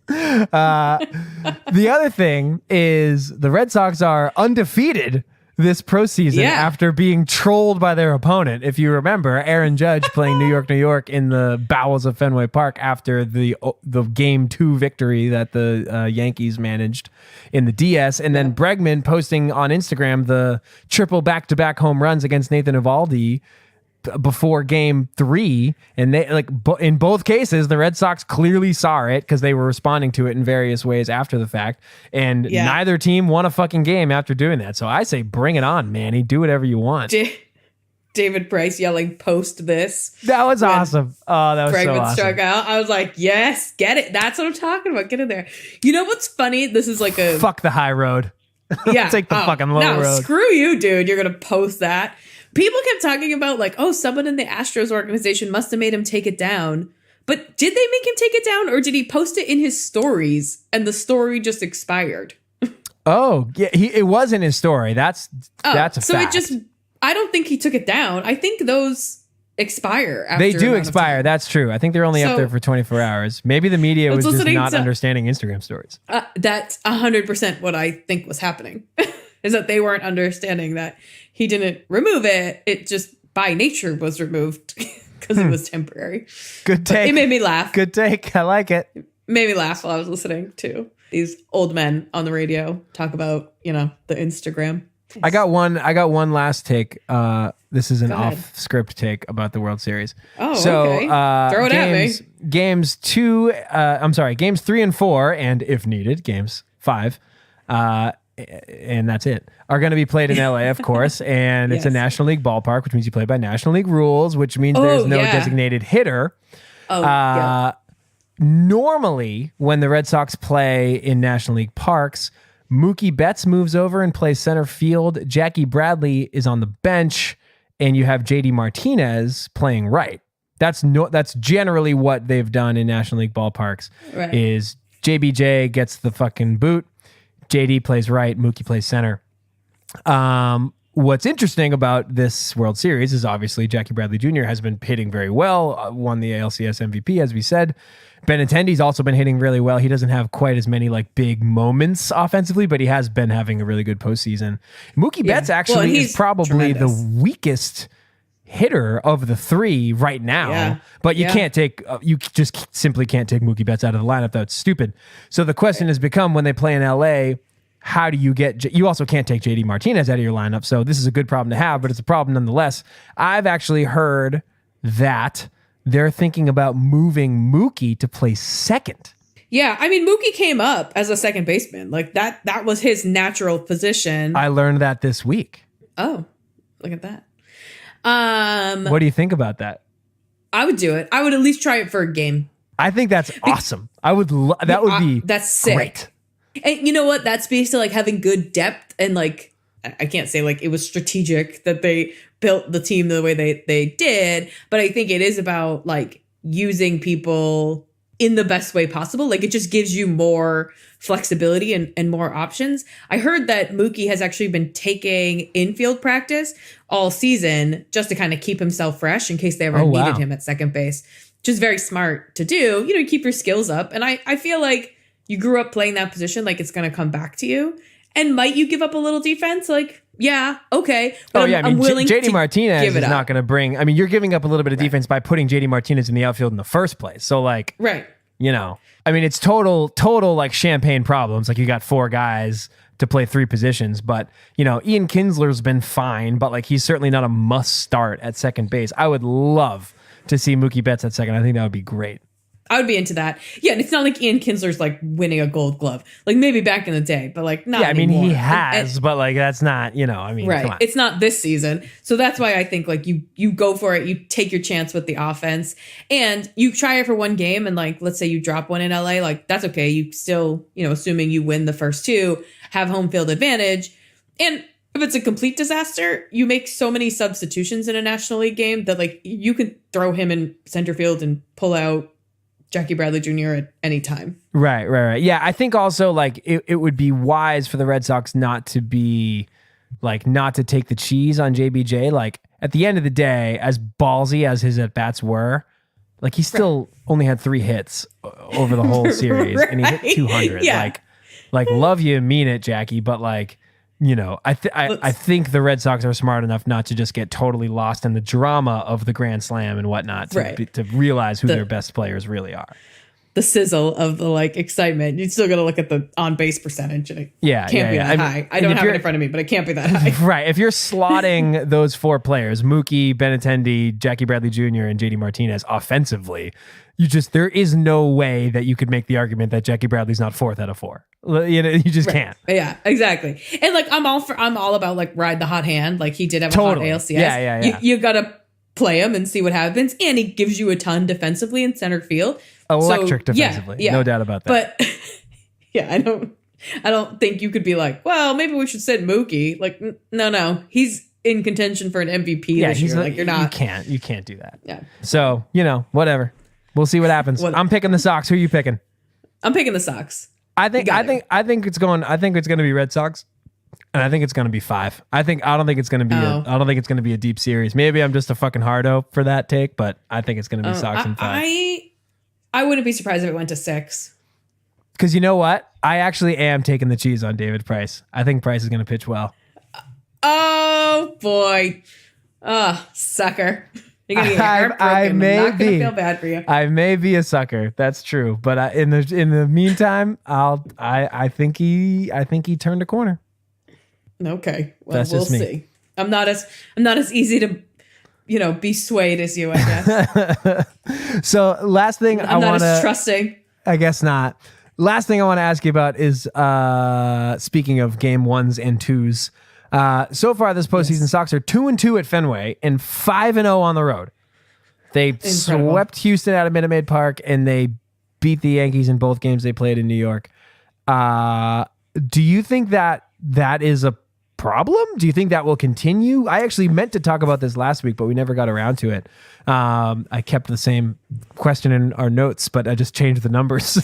The other thing is the Red Sox are undefeated this postseason after being trolled by their opponent. If you remember, Aaron Judge playing New York in the bowels of Fenway Park after the Game 2 victory that the Yankees managed in the DS, and then Bregman posting on Instagram the triple back-to-back home runs against Nathan Eovaldi before Game 3, and they like in both cases the Red Sox clearly saw it because they were responding to it in various ways after the fact, and neither team won a fucking game after doing that. So I say bring it on, Manny. Do whatever you want. David Price yelling post this. That was awesome. Oh, that was Bregman so awesome. Struck out. I was like, yes, get it. That's what I'm talking about. Get in there. You know what's funny? This is like a fuck the high road. Yeah, take the fucking low road. Screw you, dude. You're gonna post that. People kept talking about like, oh, someone in the Astros organization must have made him take it down. But did they make him take it down, or did he post it in his stories and the story just expired? Oh, yeah, it was in his story. That's a fact. So I don't think he took it down. I think those expire after they do expire. That's true. I think they're only up there for 24 hours. Maybe the media was just not understanding Instagram stories. That's 100% what I think was happening. Is that they weren't understanding that he didn't remove it. It just by nature was removed because it was temporary. Good take. But it made me laugh. Good take. I like it. Made me laugh while I was listening to these old men on the radio talk about, you know, the Instagram. I got one last take. This is an off-script take about the World Series. Oh, okay. Throw it at me. Games 3 and 4, and if needed, games 5. And that's it, are going to be played in LA, of course, and it's a National League ballpark, which means you play by National League rules, which means there's no designated hitter. Normally, when the Red Sox play in National League parks, Mookie Betts moves over and plays center field. Jackie Bradley is on the bench, and you have JD Martinez playing right. That's generally what they've done in National League ballparks. Right. Is JBJ gets the fucking boot, JD plays right, Mookie plays center. What's interesting about this World Series is obviously Jackie Bradley Jr. has been hitting very well, won the ALCS MVP, as we said. Benintendi's also been hitting really well. He doesn't have quite as many like big moments offensively, but he has been having a really good postseason. Mookie Betts actually is probably tremendous. the weakest hitter of the three right now. Yeah. But you Yeah. can't take, you just simply can't take Mookie Betts out of the lineup. That's stupid. So the question has become, when they play in LA, how do you get, you also can't take JD Martinez out of your lineup. So this is a good problem to have, but it's a problem nonetheless. I've actually heard that they're thinking about moving Mookie to play second. Yeah, I mean, Mookie came up as a second baseman. Like that was his natural position. I learned that this week. Oh, look at that. What do you think about that? I would do it. I would at least try it for a game. I think that's awesome. I would, that would be that's sick. great. And you know what? That speaks to like having good depth and like, I can't say like it was strategic that they built the team the way they did, but I think it is about like using people in the best way possible. Like it just gives you more flexibility and more options. I heard that Mookie has actually been taking infield practice all season just to kind of keep himself fresh in case they ever needed him at second base. Just very smart to do, you know, keep your skills up. And I feel like you grew up playing that position, like it's going to come back to you. And might you give up a little defense? Like, yeah, okay. But I'm willing JD to Martinez give it is up. not going to bring, I mean, you're giving up a little bit of defense by putting JD Martinez in the outfield in the first place. So like, Right. you know, I mean, it's total like champagne problems. Like you got four guys to play three positions, but you know, Ian Kinsler's been fine, but like he's certainly not a must start at second base. I would love to see Mookie Betts at second. I think that would be great. I would be into that. Yeah, and it's not like Ian Kinsler's like winning a gold glove. Like maybe back in the day, but like not anymore. I mean, he has, but like that's not, you know, I mean, right. come on. It's not this season. So that's why I think like you go for it, you take your chance with the offense and you try it for one game and like let's say you drop one in LA, like that's okay. You still, you know, assuming you win the first two, have home field advantage. And if it's a complete disaster, you make so many substitutions in a National League game that like you could throw him in center field and pull out Jackie Bradley Jr. at any time. Right. Yeah, I think also like it would be wise for the Red Sox not to take the cheese on JBJ. Like at the end of the day, as ballsy as his at-bats were, like he still only had 3 hits over the whole series and he hit 200. Yeah. Like love you, mean it, Jackie, but like, you know, I think the Red Sox are smart enough not to just get totally lost in the drama of the Grand Slam and whatnot to realize who their best players really are. The sizzle of the like excitement. You're still got to look at the on base percentage. And it can't be that high. I don't have it in front of me, but it can't be that high. Right. If you're slotting those 4 players, Mookie, Benintendi, Jackie Bradley Jr., and JD Martinez offensively, there is no way that you could make the argument that Jackie Bradley's not 4th out of 4. You know, you just can't. Yeah, exactly. And like I'm all about like ride the hot hand. Like he did have a hot ALCS. Yeah. You gotta play him and see what happens. And he gives you a ton defensively in center field. Electric defensively. Yeah. No doubt about that. But yeah, I don't think you could be like, well, maybe we should sit Mookie. Like, no. He's in contention for an MVP this year. Like you're not. You can't do that. Yeah. So, you know, whatever. We'll see what happens. I'm picking the Sox. Who are you picking? I'm picking the Sox. I think it's going to be Red Sox, and I think it's going to be 5. I don't think it's going to be a deep series. Maybe I'm just a fucking hardo for that take, but I think it's going to be Sox in 5. I wouldn't be surprised if it went to 6. Because you know what? I actually am taking the cheese on David Price. I think Price is going to pitch well. Oh boy, sucker. You're gonna get heartbroken. I'm not gonna feel bad for you. I may be a sucker. That's true. But in the meantime, I think he turned a corner. Okay, well, we'll see. I'm not as easy to, you know, be swayed as you, I guess. So last thing I'm not as trusting. I guess not. Last thing I want to ask you about is speaking of game 1s and 2s. So far this postseason, Sox are 2-2 at Fenway and 5-0 on the road. They swept Houston out of Minute Maid Park and they beat the Yankees in both games they played in New York. Do you think that is a problem? Do you think that will continue? I actually meant to talk about this last week, but we never got around to it. I kept the same question in our notes, but I just changed the numbers.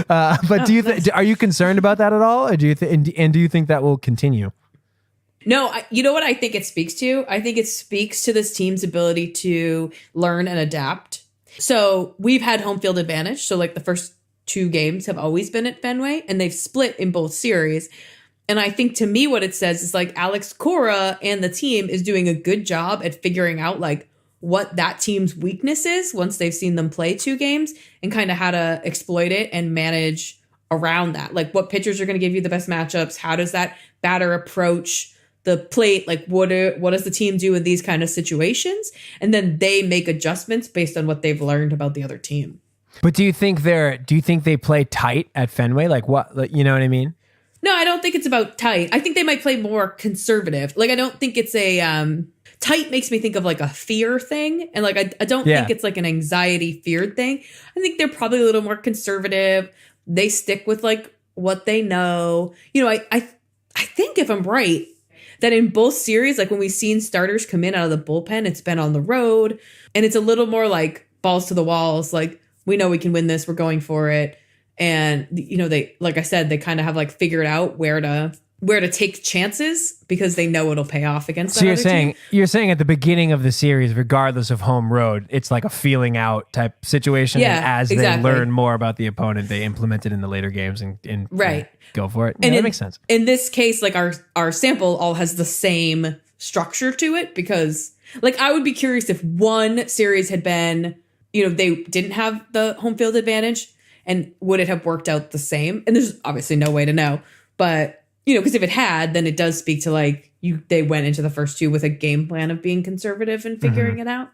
But are you concerned about that at all? Or do you think that will continue? No, you know what I think it speaks to? I think it speaks to this team's ability to learn and adapt. So we've had home field advantage. So like the first 2 games have always been at Fenway, and they've split in both series. And I think to me what it says is like Alex Cora and the team is doing a good job at figuring out like what that team's weakness is once they've seen them play 2 games, and kind of how to exploit it and manage around that. Like what pitchers are going to give you the best matchups? How does that batter approach the plate? Like what does the team do in these kind of situations? And then they make adjustments based on what they've learned about the other team. But do you think they play tight at Fenway? Like what, you know what I mean? No, I don't think it's about tight. I think they might play more conservative. Like, I don't think it's a tight makes me think of like a fear thing. And like, I don't think it's like an anxiety feared thing. I think they're probably a little more conservative. They stick with like what they know. You know, I think if I'm right, that in both series, like when we've seen starters come in out of the bullpen, it's been on the road, and it's a little more like balls to the walls. Like, we know we can win this. We're going for it. And, you know, they, like I said, they kind of have like figured out where to take chances because they know it'll pay off against that other team. You're saying at the beginning of the series, regardless of home road, it's like a feeling out type situation. Yeah, and as exactly. they learn more about the opponent, they implement it in the later games and right. Go for it. And that makes sense. In this case, like our sample all has the same structure to it, because like I would be curious if one series had been, you know, they didn't have the home field advantage, and would it have worked out the same? And there's obviously no way to know, but you know, because if it had, then it does speak to like they went into the first 2 with a game plan of being conservative and figuring it out.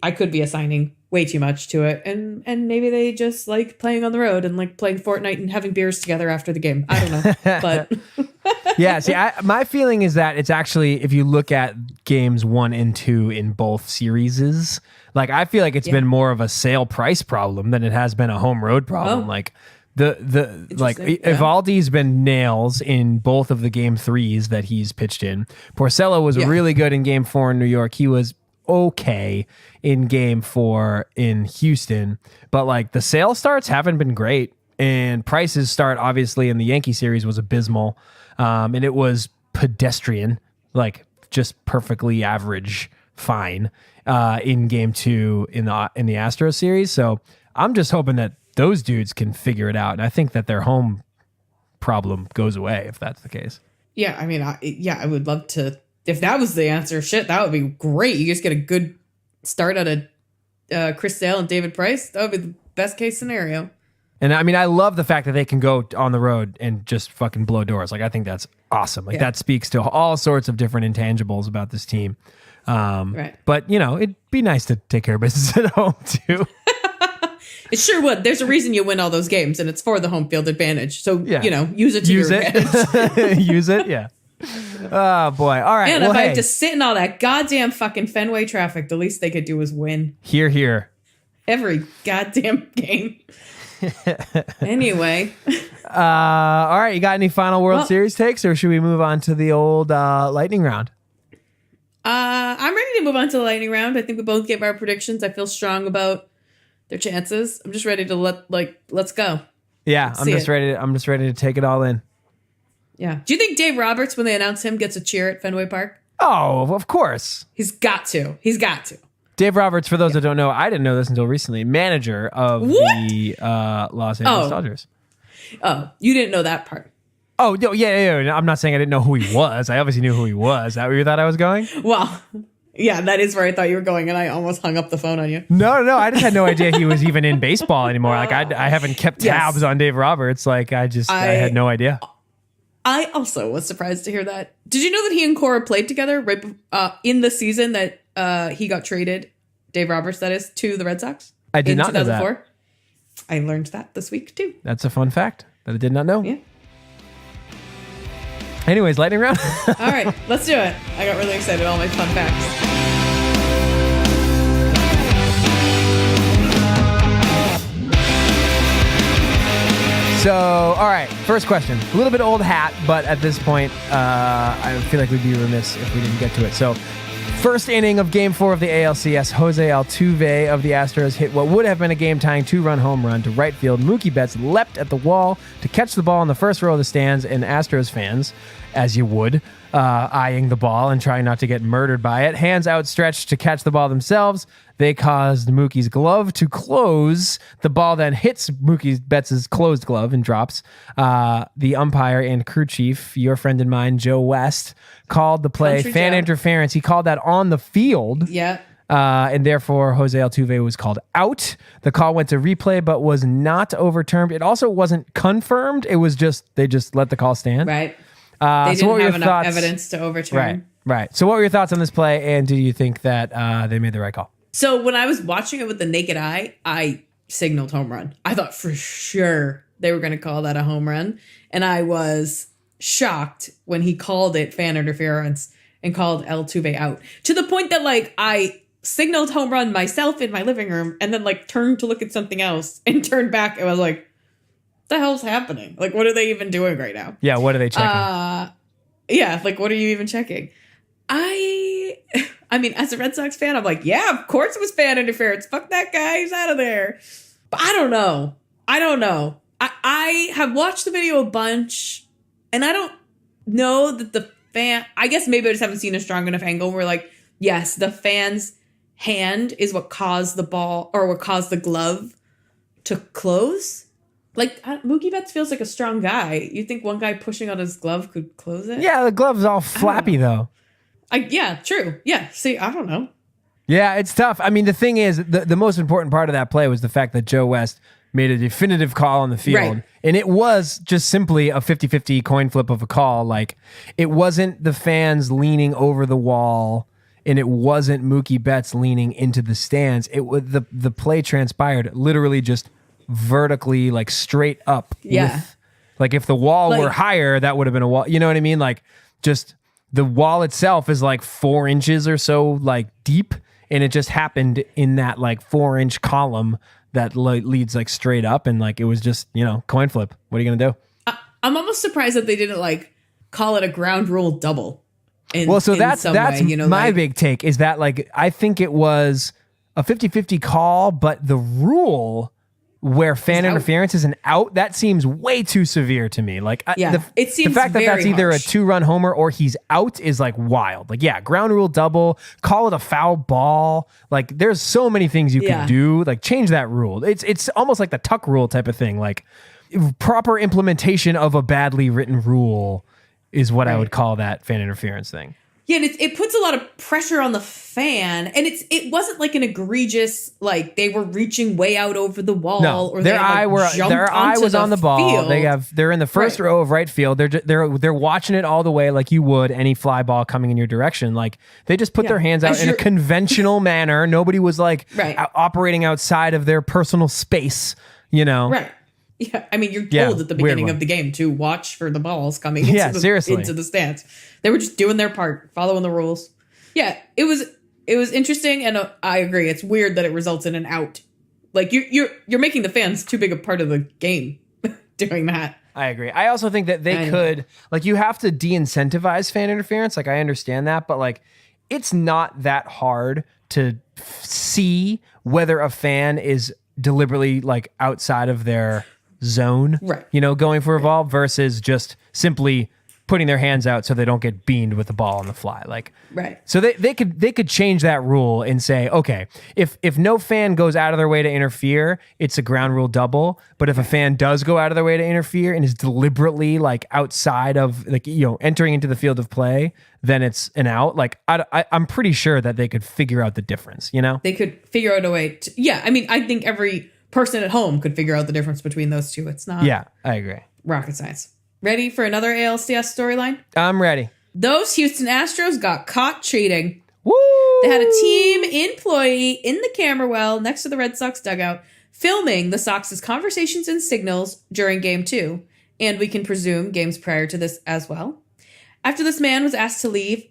I could be assigning way too much to it, and maybe they just like playing on the road and like playing Fortnite and having beers together after the game. I don't know, but yeah. See, my feeling is that it's actually, if you look at games 1 and 2 in both series, like I feel like it's been more of a sale price problem than it has been a home road problem. Like Evaldi's been nails in both of the game 3s that he's pitched in. Porcello was really good in game 4 in New York. He was okay in game 4 in Houston, but like the sale starts haven't been great, and Price's start obviously in the Yankee series was abysmal, and it was pedestrian, like just perfectly average fine in game 2 in the Astros series. So I'm just hoping that those dudes can figure it out, and I think that their home problem goes away if that's the case. Yeah, I mean, I would love to. If that was the answer, shit, that would be great. You just get a good start out of Chris Sale and David Price. That would be the best case scenario. And I mean, I love the fact that they can go on the road and just fucking blow doors. Like, I think that's awesome. Like, that speaks to all sorts of different intangibles about this team. Right. But, you know, it'd be nice to take care of business at home, too. It sure would. There's a reason you win all those games, and it's for the home field advantage. So, you know, use it to your advantage. Use it, yeah. Oh, boy. All right. And if I had to sit in all that goddamn fucking Fenway traffic, the least they could do was win. Hear, hear. Every goddamn game. Anyway. All right. You got any final World Series takes, or should we move on to the old lightning round? I'm ready to move on to the lightning round. I think we both gave our predictions. I feel strong about their chances. I'm just ready to let's go. Yeah, I'm just ready to take it all in. Yeah. Do you think Dave Roberts, when they announce him, gets a cheer at Fenway Park? Oh, of course. He's got to. Dave Roberts, for those that don't know, I didn't know this until recently, manager of the Los Angeles Dodgers. Oh, you didn't know that part. Oh, no, yeah. I'm not saying I didn't know who he was. I obviously knew who he was. Is that where you thought I was going? Well, yeah, that is where I thought you were going, and I almost hung up the phone on you. No, I just had no idea he was even in baseball anymore. Like, I haven't kept tabs on Dave Roberts. Like, I had no idea. I also was surprised to hear that. Did you know that he and Cora played together right in the season that he got traded, Dave Roberts, that is, to the Red Sox? I did not know that. I learned that this week, too. That's a fun fact that I did not know. Yeah. Anyways, lightning round. All right, let's do it. I got really excited. All my fun facts. So, all right, first question. A little bit old hat, but at this point, I feel like we'd be remiss if we didn't get to it. So, first inning of Game 4 of the ALCS, Jose Altuve of the Astros hit what would have been a game-tying 2-run home run to right field. Mookie Betts leapt at the wall to catch the ball in the first row of the stands, and Astros fans, as you would, eyeing the ball and trying not to get murdered by it, hands outstretched to catch the ball themselves. They caused Mookie's glove to close. The ball then hits Mookie Betts' closed glove and drops. The umpire and crew chief, your friend and mine, Joe West, called the play Country fan Joe. interference. He called that on the field. Yeah. And therefore, Jose Altuve was called out. The call went to replay, but was not overturned. It also wasn't confirmed. It was just, they just let the call stand. Right. so They what didn't were your have enough thoughts? evidence to overturn. Right, right. So what were your thoughts on this play, and do you think that they made the right call? So when I was watching it with the naked eye, I signaled home run. I thought for sure they were going to call that a home run. And I was shocked when he called it fan interference and called Altuve out. To the point that like I signaled home run myself in my living room and then like turned to look at something else and turned back and was like, what the hell's happening? Like, what are they even doing right now? Yeah, what are they checking? Yeah, like what are you even checking? I mean, as a Red Sox fan, I'm like, yeah, of course it was fan interference. Fuck that guy, he's out of there. But I don't know. I have watched the video a bunch, and I don't know that the fan. I guess maybe I just haven't seen a strong enough angle where, like, yes, the fan's hand is what caused the ball or what caused the glove to close. Like, Mookie Betts feels like a strong guy. You think one guy pushing on his glove could close it? Yeah, the glove's all flappy, though. Yeah, true. Yeah, see, I don't know. Yeah, it's tough. I mean, the thing is, the most important part of that play was the fact that Joe West made a definitive call on the field. Right. And it was just simply a 50-50 coin flip of a call. Like, it wasn't the fans leaning over the wall, and it wasn't Mookie Betts leaning into the stands. It was the play transpired literally just vertically, like straight up. Yeah. Like if the wall Like- were higher, that would have been a wall. You know what I mean? Like just the wall itself is like 4 inches or so like deep. And it just happened in that like 4-inch column that leads like straight up. And like, it was just, coin flip. What are you going to do? I'm almost surprised that they didn't like call it a ground rule double. So that's way, my like, big take is that like, I think it was a 50-50 call, but the rule where fan interference is an out, that seems way too severe to me. Like, Yeah, it seems the fact that very that's either harsh. a 2-run homer or he's out is like wild. Like, yeah, ground rule double, call it a foul ball. Like, there's so many things you Yeah. can do. Like, change that rule. It's almost like the tuck rule type of thing. Like, proper implementation of a badly written rule is what I would call that fan interference thing. Yeah, and it puts a lot of pressure on the fan, and it wasn't like an egregious like they were reaching way out over the wall No, or their they had, like, eye jumped onto was on the ball. field. They're in the first Right. row of right field. They're watching it all the way like you would any fly ball coming in your direction. Like they just put their hands out As in a you're- conventional manner. Nobody was like Right. operating outside of their personal space. Right. Yeah, I mean, you're Yeah, told at the weird beginning one. of the game to watch for the balls coming Yeah, into seriously. the stands. They were just doing their part, following the rules. Yeah, it was interesting, and I agree. It's weird that it results in an out. Like you're making the fans too big a part of the game doing that. I agree. I also think that they I know. could, like, you have to de-incentivize fan interference. Like, I understand that, but like, it's not that hard to see whether a fan is deliberately like outside of their zone, Right. Going for a ball versus just simply putting their hands out so they don't get beamed with the ball on the fly. Like, Right. so they could change that rule and say, okay, if no fan goes out of their way to interfere, it's a ground rule double. But if a fan does go out of their way to interfere and is deliberately like outside of like entering into the field of play, then it's an out. Like I'm pretty sure that they could figure out the difference. They could figure out a way to, yeah, I mean, I think every person at home could figure out the difference between those two. It's not Yeah, I agree. rocket science. Ready for another ALCS storyline? I'm ready. Those Houston Astros got caught cheating. Woo! They had a team employee in the camera well next to the Red Sox dugout filming the Sox's conversations and signals during Game 2, and we can presume games prior to this as well. After this man was asked to leave,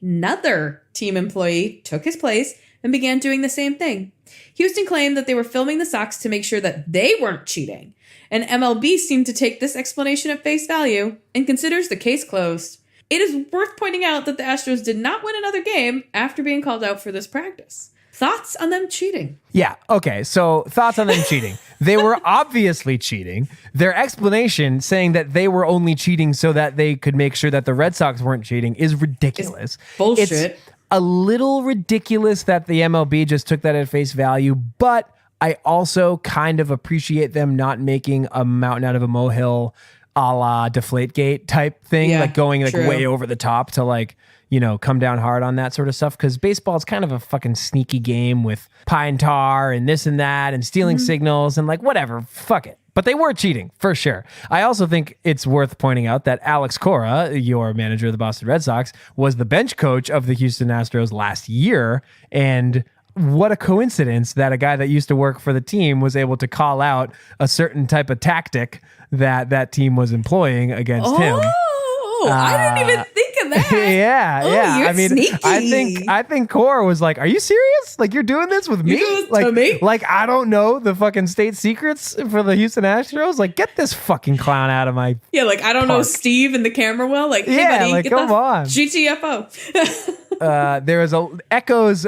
another team employee took his place and began doing the same thing. Houston claimed that they were filming the Sox to make sure that they weren't cheating. And MLB seemed to take this explanation at face value and considers the case closed. It is worth pointing out that the Astros did not win another game after being called out for this practice. Thoughts on them cheating? Yeah. Okay. So thoughts on them cheating. They were obviously cheating. Their explanation saying that they were only cheating so that they could make sure that the Red Sox weren't cheating is ridiculous. It's bullshit. It's a little ridiculous that the MLB just took that at face value, but I also kind of appreciate them not making a mountain out of a molehill a la Deflategate type thing, Yeah, like going like true. way over the top to like, you know, come down hard on that sort of stuff. Because baseball is kind of a fucking sneaky game with pie and tar and this and that and stealing signals and like whatever, fuck it. But they were cheating for sure. I also think it's worth pointing out that Alex Cora, your manager of the Boston Red Sox, was the bench coach of the Houston Astros last year. And what a coincidence that a guy that used to work for the team was able to call out a certain type of tactic that that team was employing against him. Oh, I didn't even think of that. Yeah, Oh, yeah. you're I mean, sneaky. I think Cora was like, "Are you serious? Like you're doing this with me? doing this Like, to me? like I don't know the fucking state secrets for the Houston Astros? Like, get this fucking clown out of my." Yeah, like I don't know Park. Steve and the camera well. Like, hey Yeah, buddy, like, get come the on. GTFO. There was echoes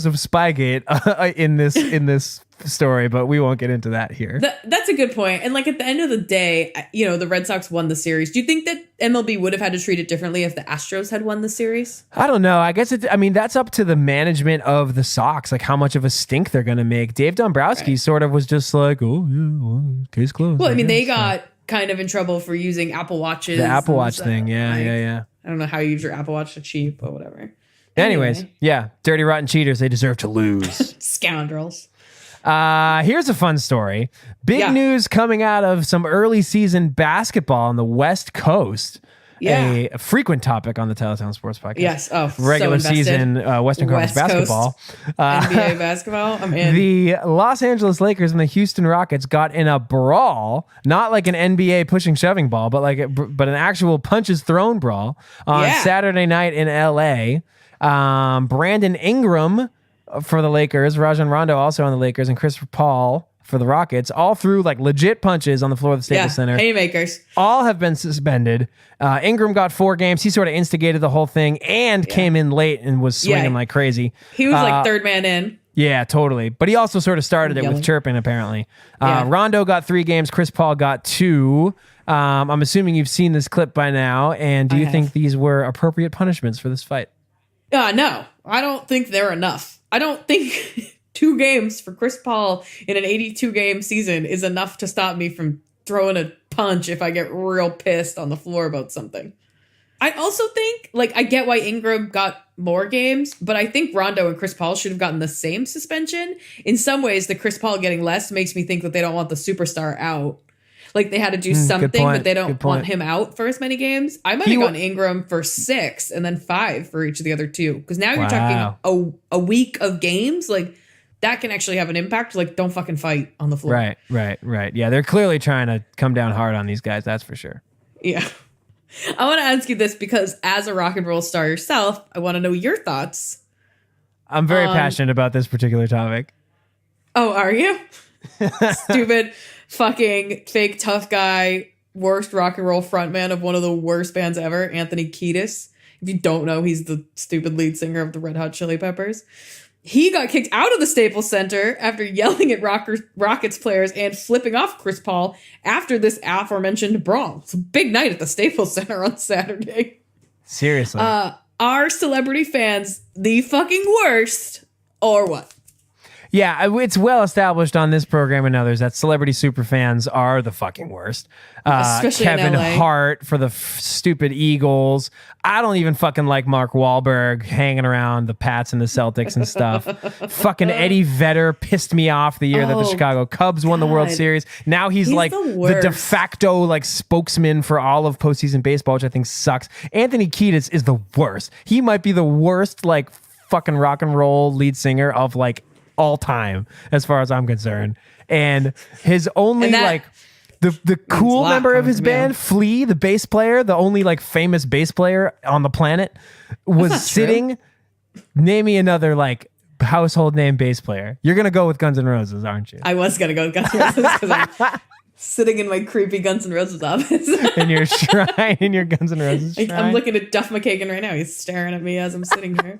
of Spygate in this story, but we won't get into that here. That's a good point. And like at the end of the day, you know, the Red Sox won the series. Do you think that MLB would have had to treat it differently if the Astros had won the series? I don't know. I guess that's up to the management of the Sox, like how much of a stink they're going to make. Dave Dombrowski sort of was just like, "Oh, yeah, well, case closed." Well, I mean, they guess." got kind of in trouble for using Apple Watches. the Apple and Watch stuff. thing. Yeah, Like, yeah. I don't know how you use your Apple Watch to cheat, but whatever. Anyways, Anyway, yeah, dirty, rotten cheaters. They deserve to lose. scoundrels. Here's a fun story. Big Yeah. news coming out of some early season basketball on the West Coast. Yeah. A frequent topic on the Teletown Sports Podcast. Yes. Oh, Regular so invested. season Western Conference West Coast. basketball. NBA basketball. I'm in. The Los Angeles Lakers and the Houston Rockets got in a brawl, not like an NBA pushing shoving ball, but but an actual punches thrown brawl on Yeah. Saturday night in LA. Brandon Ingram for the Lakers, Rajon Rondo also on the Lakers, and Chris Paul for the Rockets, all threw like legit punches on the floor of the Staples Center. Haymakers. All have been suspended. Ingram got 4 games. He sort of instigated the whole thing and came in late and was swinging like crazy. He was like third man in. Yeah, totally. But he also sort of started it with Yelling. chirping, apparently. Yeah. Rondo got 3 games. Chris Paul got 2. I'm assuming you've seen this clip by now. And do you have. think these were appropriate punishments for this fight? No, I don't think they're enough. I don't think 2 games for Chris Paul in an 82 game season is enough to stop me from throwing a punch if I get real pissed on the floor about something. I also think, like, I get why Ingram got more games, but I think Rondo and Chris Paul should have gotten the same suspension. In some ways, the Chris Paul getting less makes me think that they don't want the superstar out. Like, they had to do something, point, but they good don't point. want him out for as many games. I might have gone Ingram for 6 and then 5 for each of the other 2. Because now you're Wow. talking a week of games. Like, that can actually have an impact. Like, don't fucking fight on the floor. Right. Yeah, they're clearly trying to come down hard on these guys. That's for sure. Yeah. I want to ask you this because as a rock and roll star yourself, I want to know your thoughts. I'm very passionate about this particular topic. Oh, are you? Stupid fucking fake tough guy, worst rock and roll frontman of one of the worst bands ever, Anthony Kiedis. If you don't know, he's the stupid lead singer of the Red Hot Chili Peppers. He got kicked out of the Staples Center after yelling at Rockets players and flipping off Chris Paul after this aforementioned brawl. It's a big night at the Staples Center on Saturday. Seriously. Are celebrity fans the fucking worst or what? Yeah, it's well established on this program and others that celebrity superfans are the fucking worst. Especially in Kevin LA. Hart for the stupid Eagles. I don't even fucking like Mark Wahlberg hanging around the Pats and the Celtics and stuff. Fucking Eddie Vedder pissed me off the year that the Oh, Chicago Cubs won the World God. Series. Now he's like the the de worst. facto like spokesman for all of postseason baseball, which I think sucks. Anthony Kiedis is the worst. He might be the worst like fucking rock and roll lead singer of like all time, as far as I'm concerned. And his only And that like the cool a lot member of coming his from you. band, Flea, the bass player, the only like famous bass player on the planet, was not true. sitting. Name me another like household name bass player. You're gonna go with Guns N' Roses, aren't you? I was gonna go with Guns N' Roses because I'm sitting in my creepy Guns N' Roses office. In your shrine, in your Guns N' Roses shrine. I'm looking at Duff McKagan right now. He's staring at me as I'm sitting here.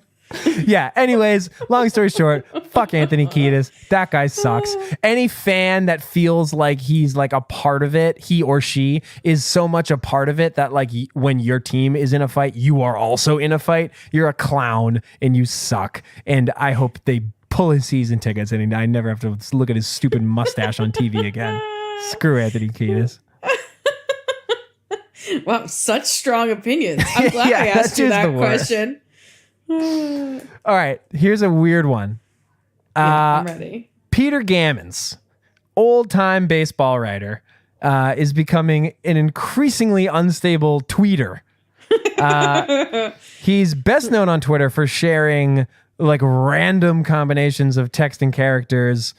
Yeah. Anyways, long story short, fuck Anthony Kiedis. That guy sucks. Any fan that feels like he's like a part of it, he or she is so much a part of it that like when your team is in a fight, you are also in a fight. You're a clown and you suck. And I hope they pull his season tickets and I never have to look at his stupid mustache on TV again. Screw Anthony Kiedis. Wow, such strong opinions. I'm glad I asked you that question. All right, here's a weird one. I'm ready. Peter Gammons, old-time baseball writer, is becoming an increasingly unstable tweeter. He's best known on Twitter for sharing like random combinations of text and characters.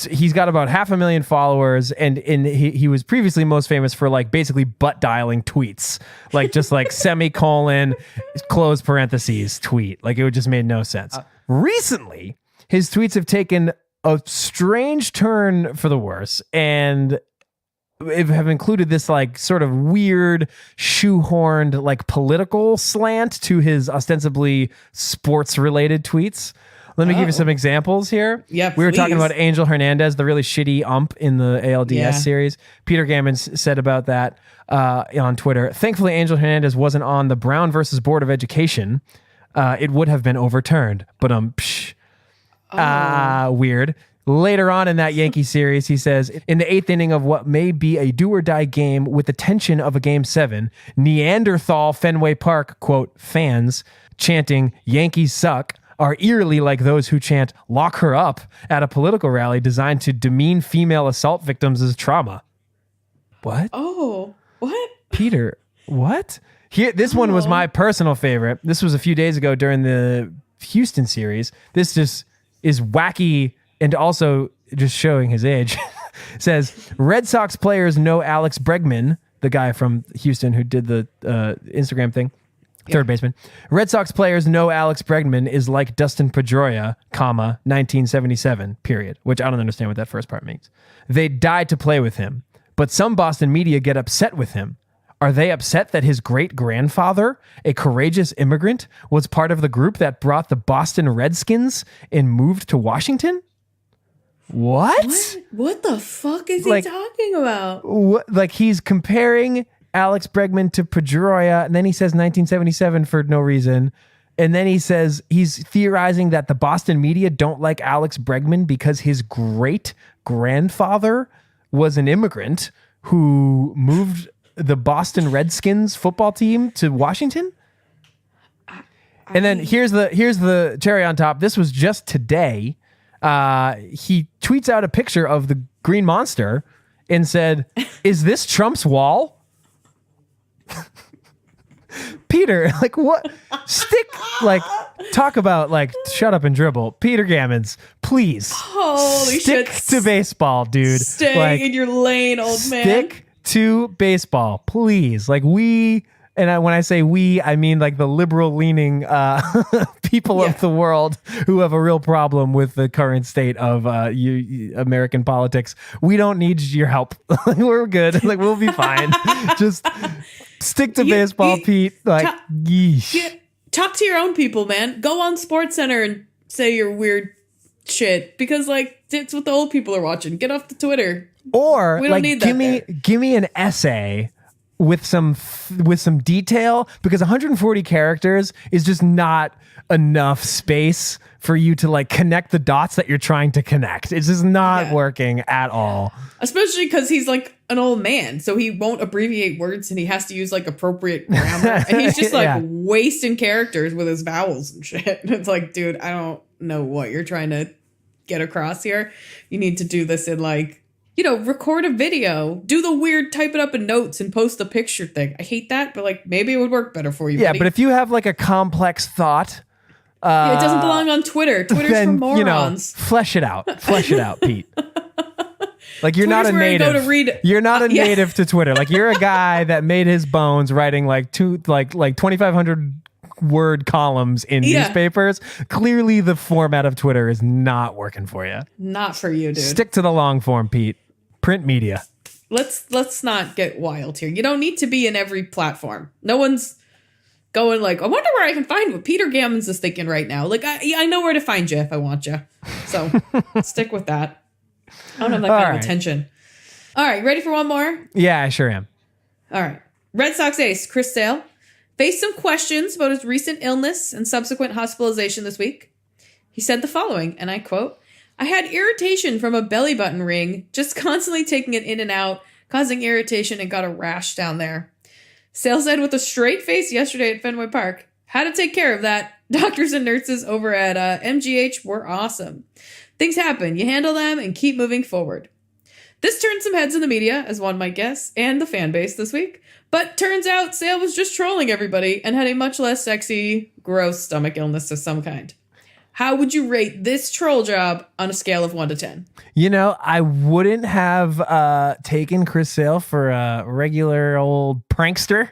He's got about 500,000 followers, and he was previously most famous for like basically butt dialing tweets, like just like semicolon, close parentheses tweet. Like it would just made no sense. Recently, his tweets have taken a strange turn for the worse, and have included this like sort of weird shoehorned like political slant to his ostensibly sports related tweets. Let me give you some examples here. Yeah, we were talking please. about Angel Hernandez, the really shitty ump in the ALDS series. Peter Gammons said about that on Twitter. Thankfully, Angel Hernandez wasn't on the Brown versus Board of Education. It would have been overturned. But weird. Later on in that Yankee series, he says, in the 8th inning of what may be a do-or-die game with the tension of a Game 7, Neanderthal Fenway Park, quote, fans chanting, Yankees suck, are eerily like those who chant lock her up at a political rally designed to demean female assault victims as trauma. What? Oh, what? Peter, what? This one was my personal favorite. This was a few days ago during the Houston series. This just is wacky and also just showing his age. Says, Red Sox players know Alex Bregman, the guy from Houston who did the Instagram thing. Third baseman. Red Sox players know Alex Bregman is like Dustin Pedroia, 1977, period. Which I don't understand what that first part means. They died to play with him, but some Boston media get upset with him. Are they upset that his great-grandfather, a courageous immigrant, was part of the group that brought the Boston Redskins and moved to Washington? What? What the fuck is he talking about? Like he's comparing Alex Bregman to Pedroia, and then he says 1977 for no reason. And then he says he's theorizing that the Boston media don't like Alex Bregman because his great-grandfather was an immigrant who moved the Boston Redskins football team to Washington. And then here's the cherry on top. This was just today. He tweets out a picture of the Green Monster and said, "Is this Trump's wall?" Peter, like what? Talk about like shut up and dribble. Peter Gammons, please. Holy stick shit. to baseball, dude. Stay in your lane, old man. Stick to baseball, please. Like when I say we, I mean like the liberal leaning people of the world who have a real problem with the current state of American politics. We don't need your help. We're good. Like we'll be fine. Just stick to baseball, Pete. Like yeesh. Talk to your own people, man. Go on SportsCenter and say your weird shit because like it's what the old people are watching. Get off the Twitter. Or we don't need that give me an essay with some detail, because 140 characters is just not enough space for you to like connect the dots that you're trying to connect. It's just not working at all. Especially because he's like an old man, so he won't abbreviate words and he has to use like appropriate grammar. And he's just like wasting characters with his vowels and shit. It's like, dude, I don't know what you're trying to get across here. You need to do this in like, record a video, do the weird type it up in notes and post a picture thing. I hate that, but like maybe it would work better for you. Yeah, buddy. but if you have like a complex thought, it doesn't belong on Twitter. Twitter's then, for morons. Flesh it out, Pete. Like you're Twitter's not a where I go native. to read- You're not a native to Twitter. Like you're a guy that made his bones writing like 2,500 word columns in Yeah. newspapers. Clearly the format of Twitter is not working for you. Not for you, dude. Stick to the long form, Pete. Print media. Let's not get wild here. You don't need to be in every platform. No one's going like, I wonder where I can find what Peter Gammons is thinking right now. Like, I know where to find you if I want you. So stick with that. I don't have that kind of attention. All right, ready for one more? Yeah, I sure am. All right. Red Sox ace Chris Sale faced some questions about his recent illness and subsequent hospitalization this week. He said the following, and I quote, I had irritation from a belly button ring, just constantly taking it in and out, causing irritation and got a rash down there. Sale said with a straight face yesterday at Fenway Park, how to take care of that. Doctors and nurses over at MGH were awesome. Things happen. You handle them and keep moving forward. This turned some heads in the media, as one might guess, and the fan base this week. But turns out Sale was just trolling everybody and had a much less sexy, gross stomach illness of some kind. How would you rate this troll job on a scale of 1 to 10? You know, I wouldn't have taken Chris Sale for a regular old prankster.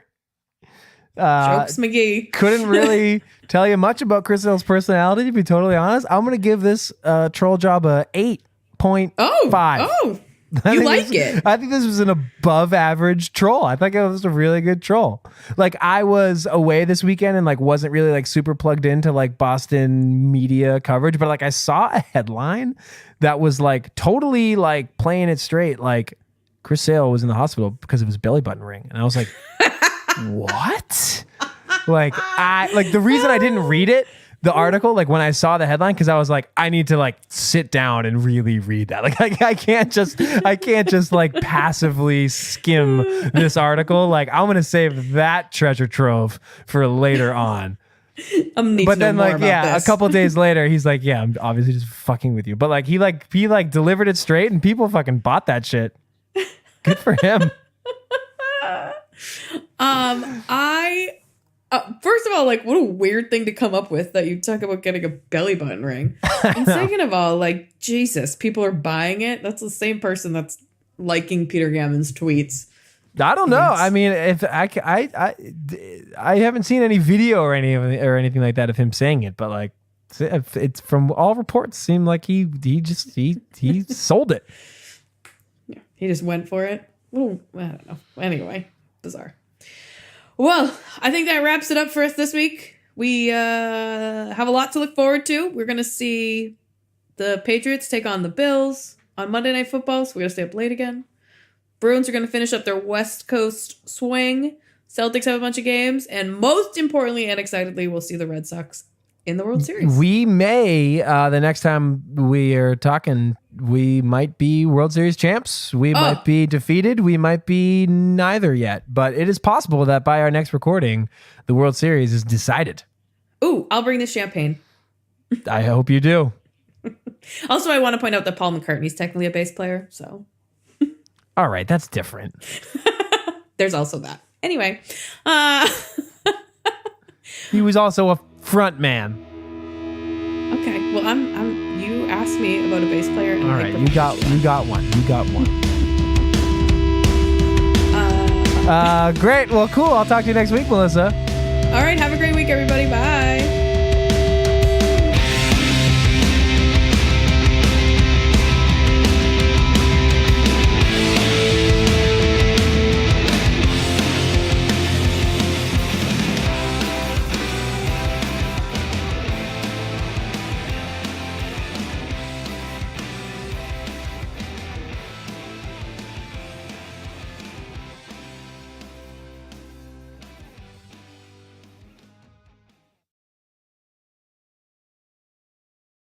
Jokes McGee. Couldn't really tell you much about Chris Sale's personality, to be totally honest. I'm going to give this troll job a 8.5. Oh, you like it? I think this was an above average troll. I think it was a really good troll. Like, I was away this weekend and like wasn't really like super plugged into like Boston media coverage, but like I saw a headline that was like totally like playing it straight. Like, Chris Sale was in the hospital because of his belly button ring. And I was like, what? Like, the reason I didn't read it, the article, like when I saw the headline, because I was like, I need to like sit down and really read that. Like, I can't just like passively skim this article. Like, I'm gonna save that treasure trove for later on. But then, like, yeah, a couple days later, he's like, yeah, I'm obviously just fucking with you. But like, he delivered it straight, and people fucking bought that shit. Good for him. First of all, like, what a weird thing to come up with that you talk about getting a belly button ring. And second of all, like, Jesus, people are buying it. That's the same person that's liking Peter Gammons' tweets. I don't know. I mean, if I haven't seen any video or anything like that of him saying it, but like, it's from all reports seemed like he sold it. Yeah, he just went for it. Well, I don't know. Anyway, bizarre. Well, I think that wraps it up for us this week. We have a lot to look forward to. We're going to see the Patriots take on the Bills on Monday Night Football, so we're going to stay up late again. Bruins are going to finish up their West Coast swing. Celtics have a bunch of games. And most importantly and excitedly, we'll see the Red Sox in the World Series. We may, the next time we are talking, we might be World Series champs. We might be defeated. We might be neither yet. But it is possible that by our next recording, the World Series is decided. Ooh, I'll bring the champagne. I hope you do. Also, I want to point out that Paul McCartney's technically a bass player, so. All right, that's different. There's also that. Anyway. He was also a front man. Okay, well, you asked me about a bass player. And all right, you got one. Great. Well, cool. I'll talk to you next week, Melissa. All right, have a great week, everybody. Bye.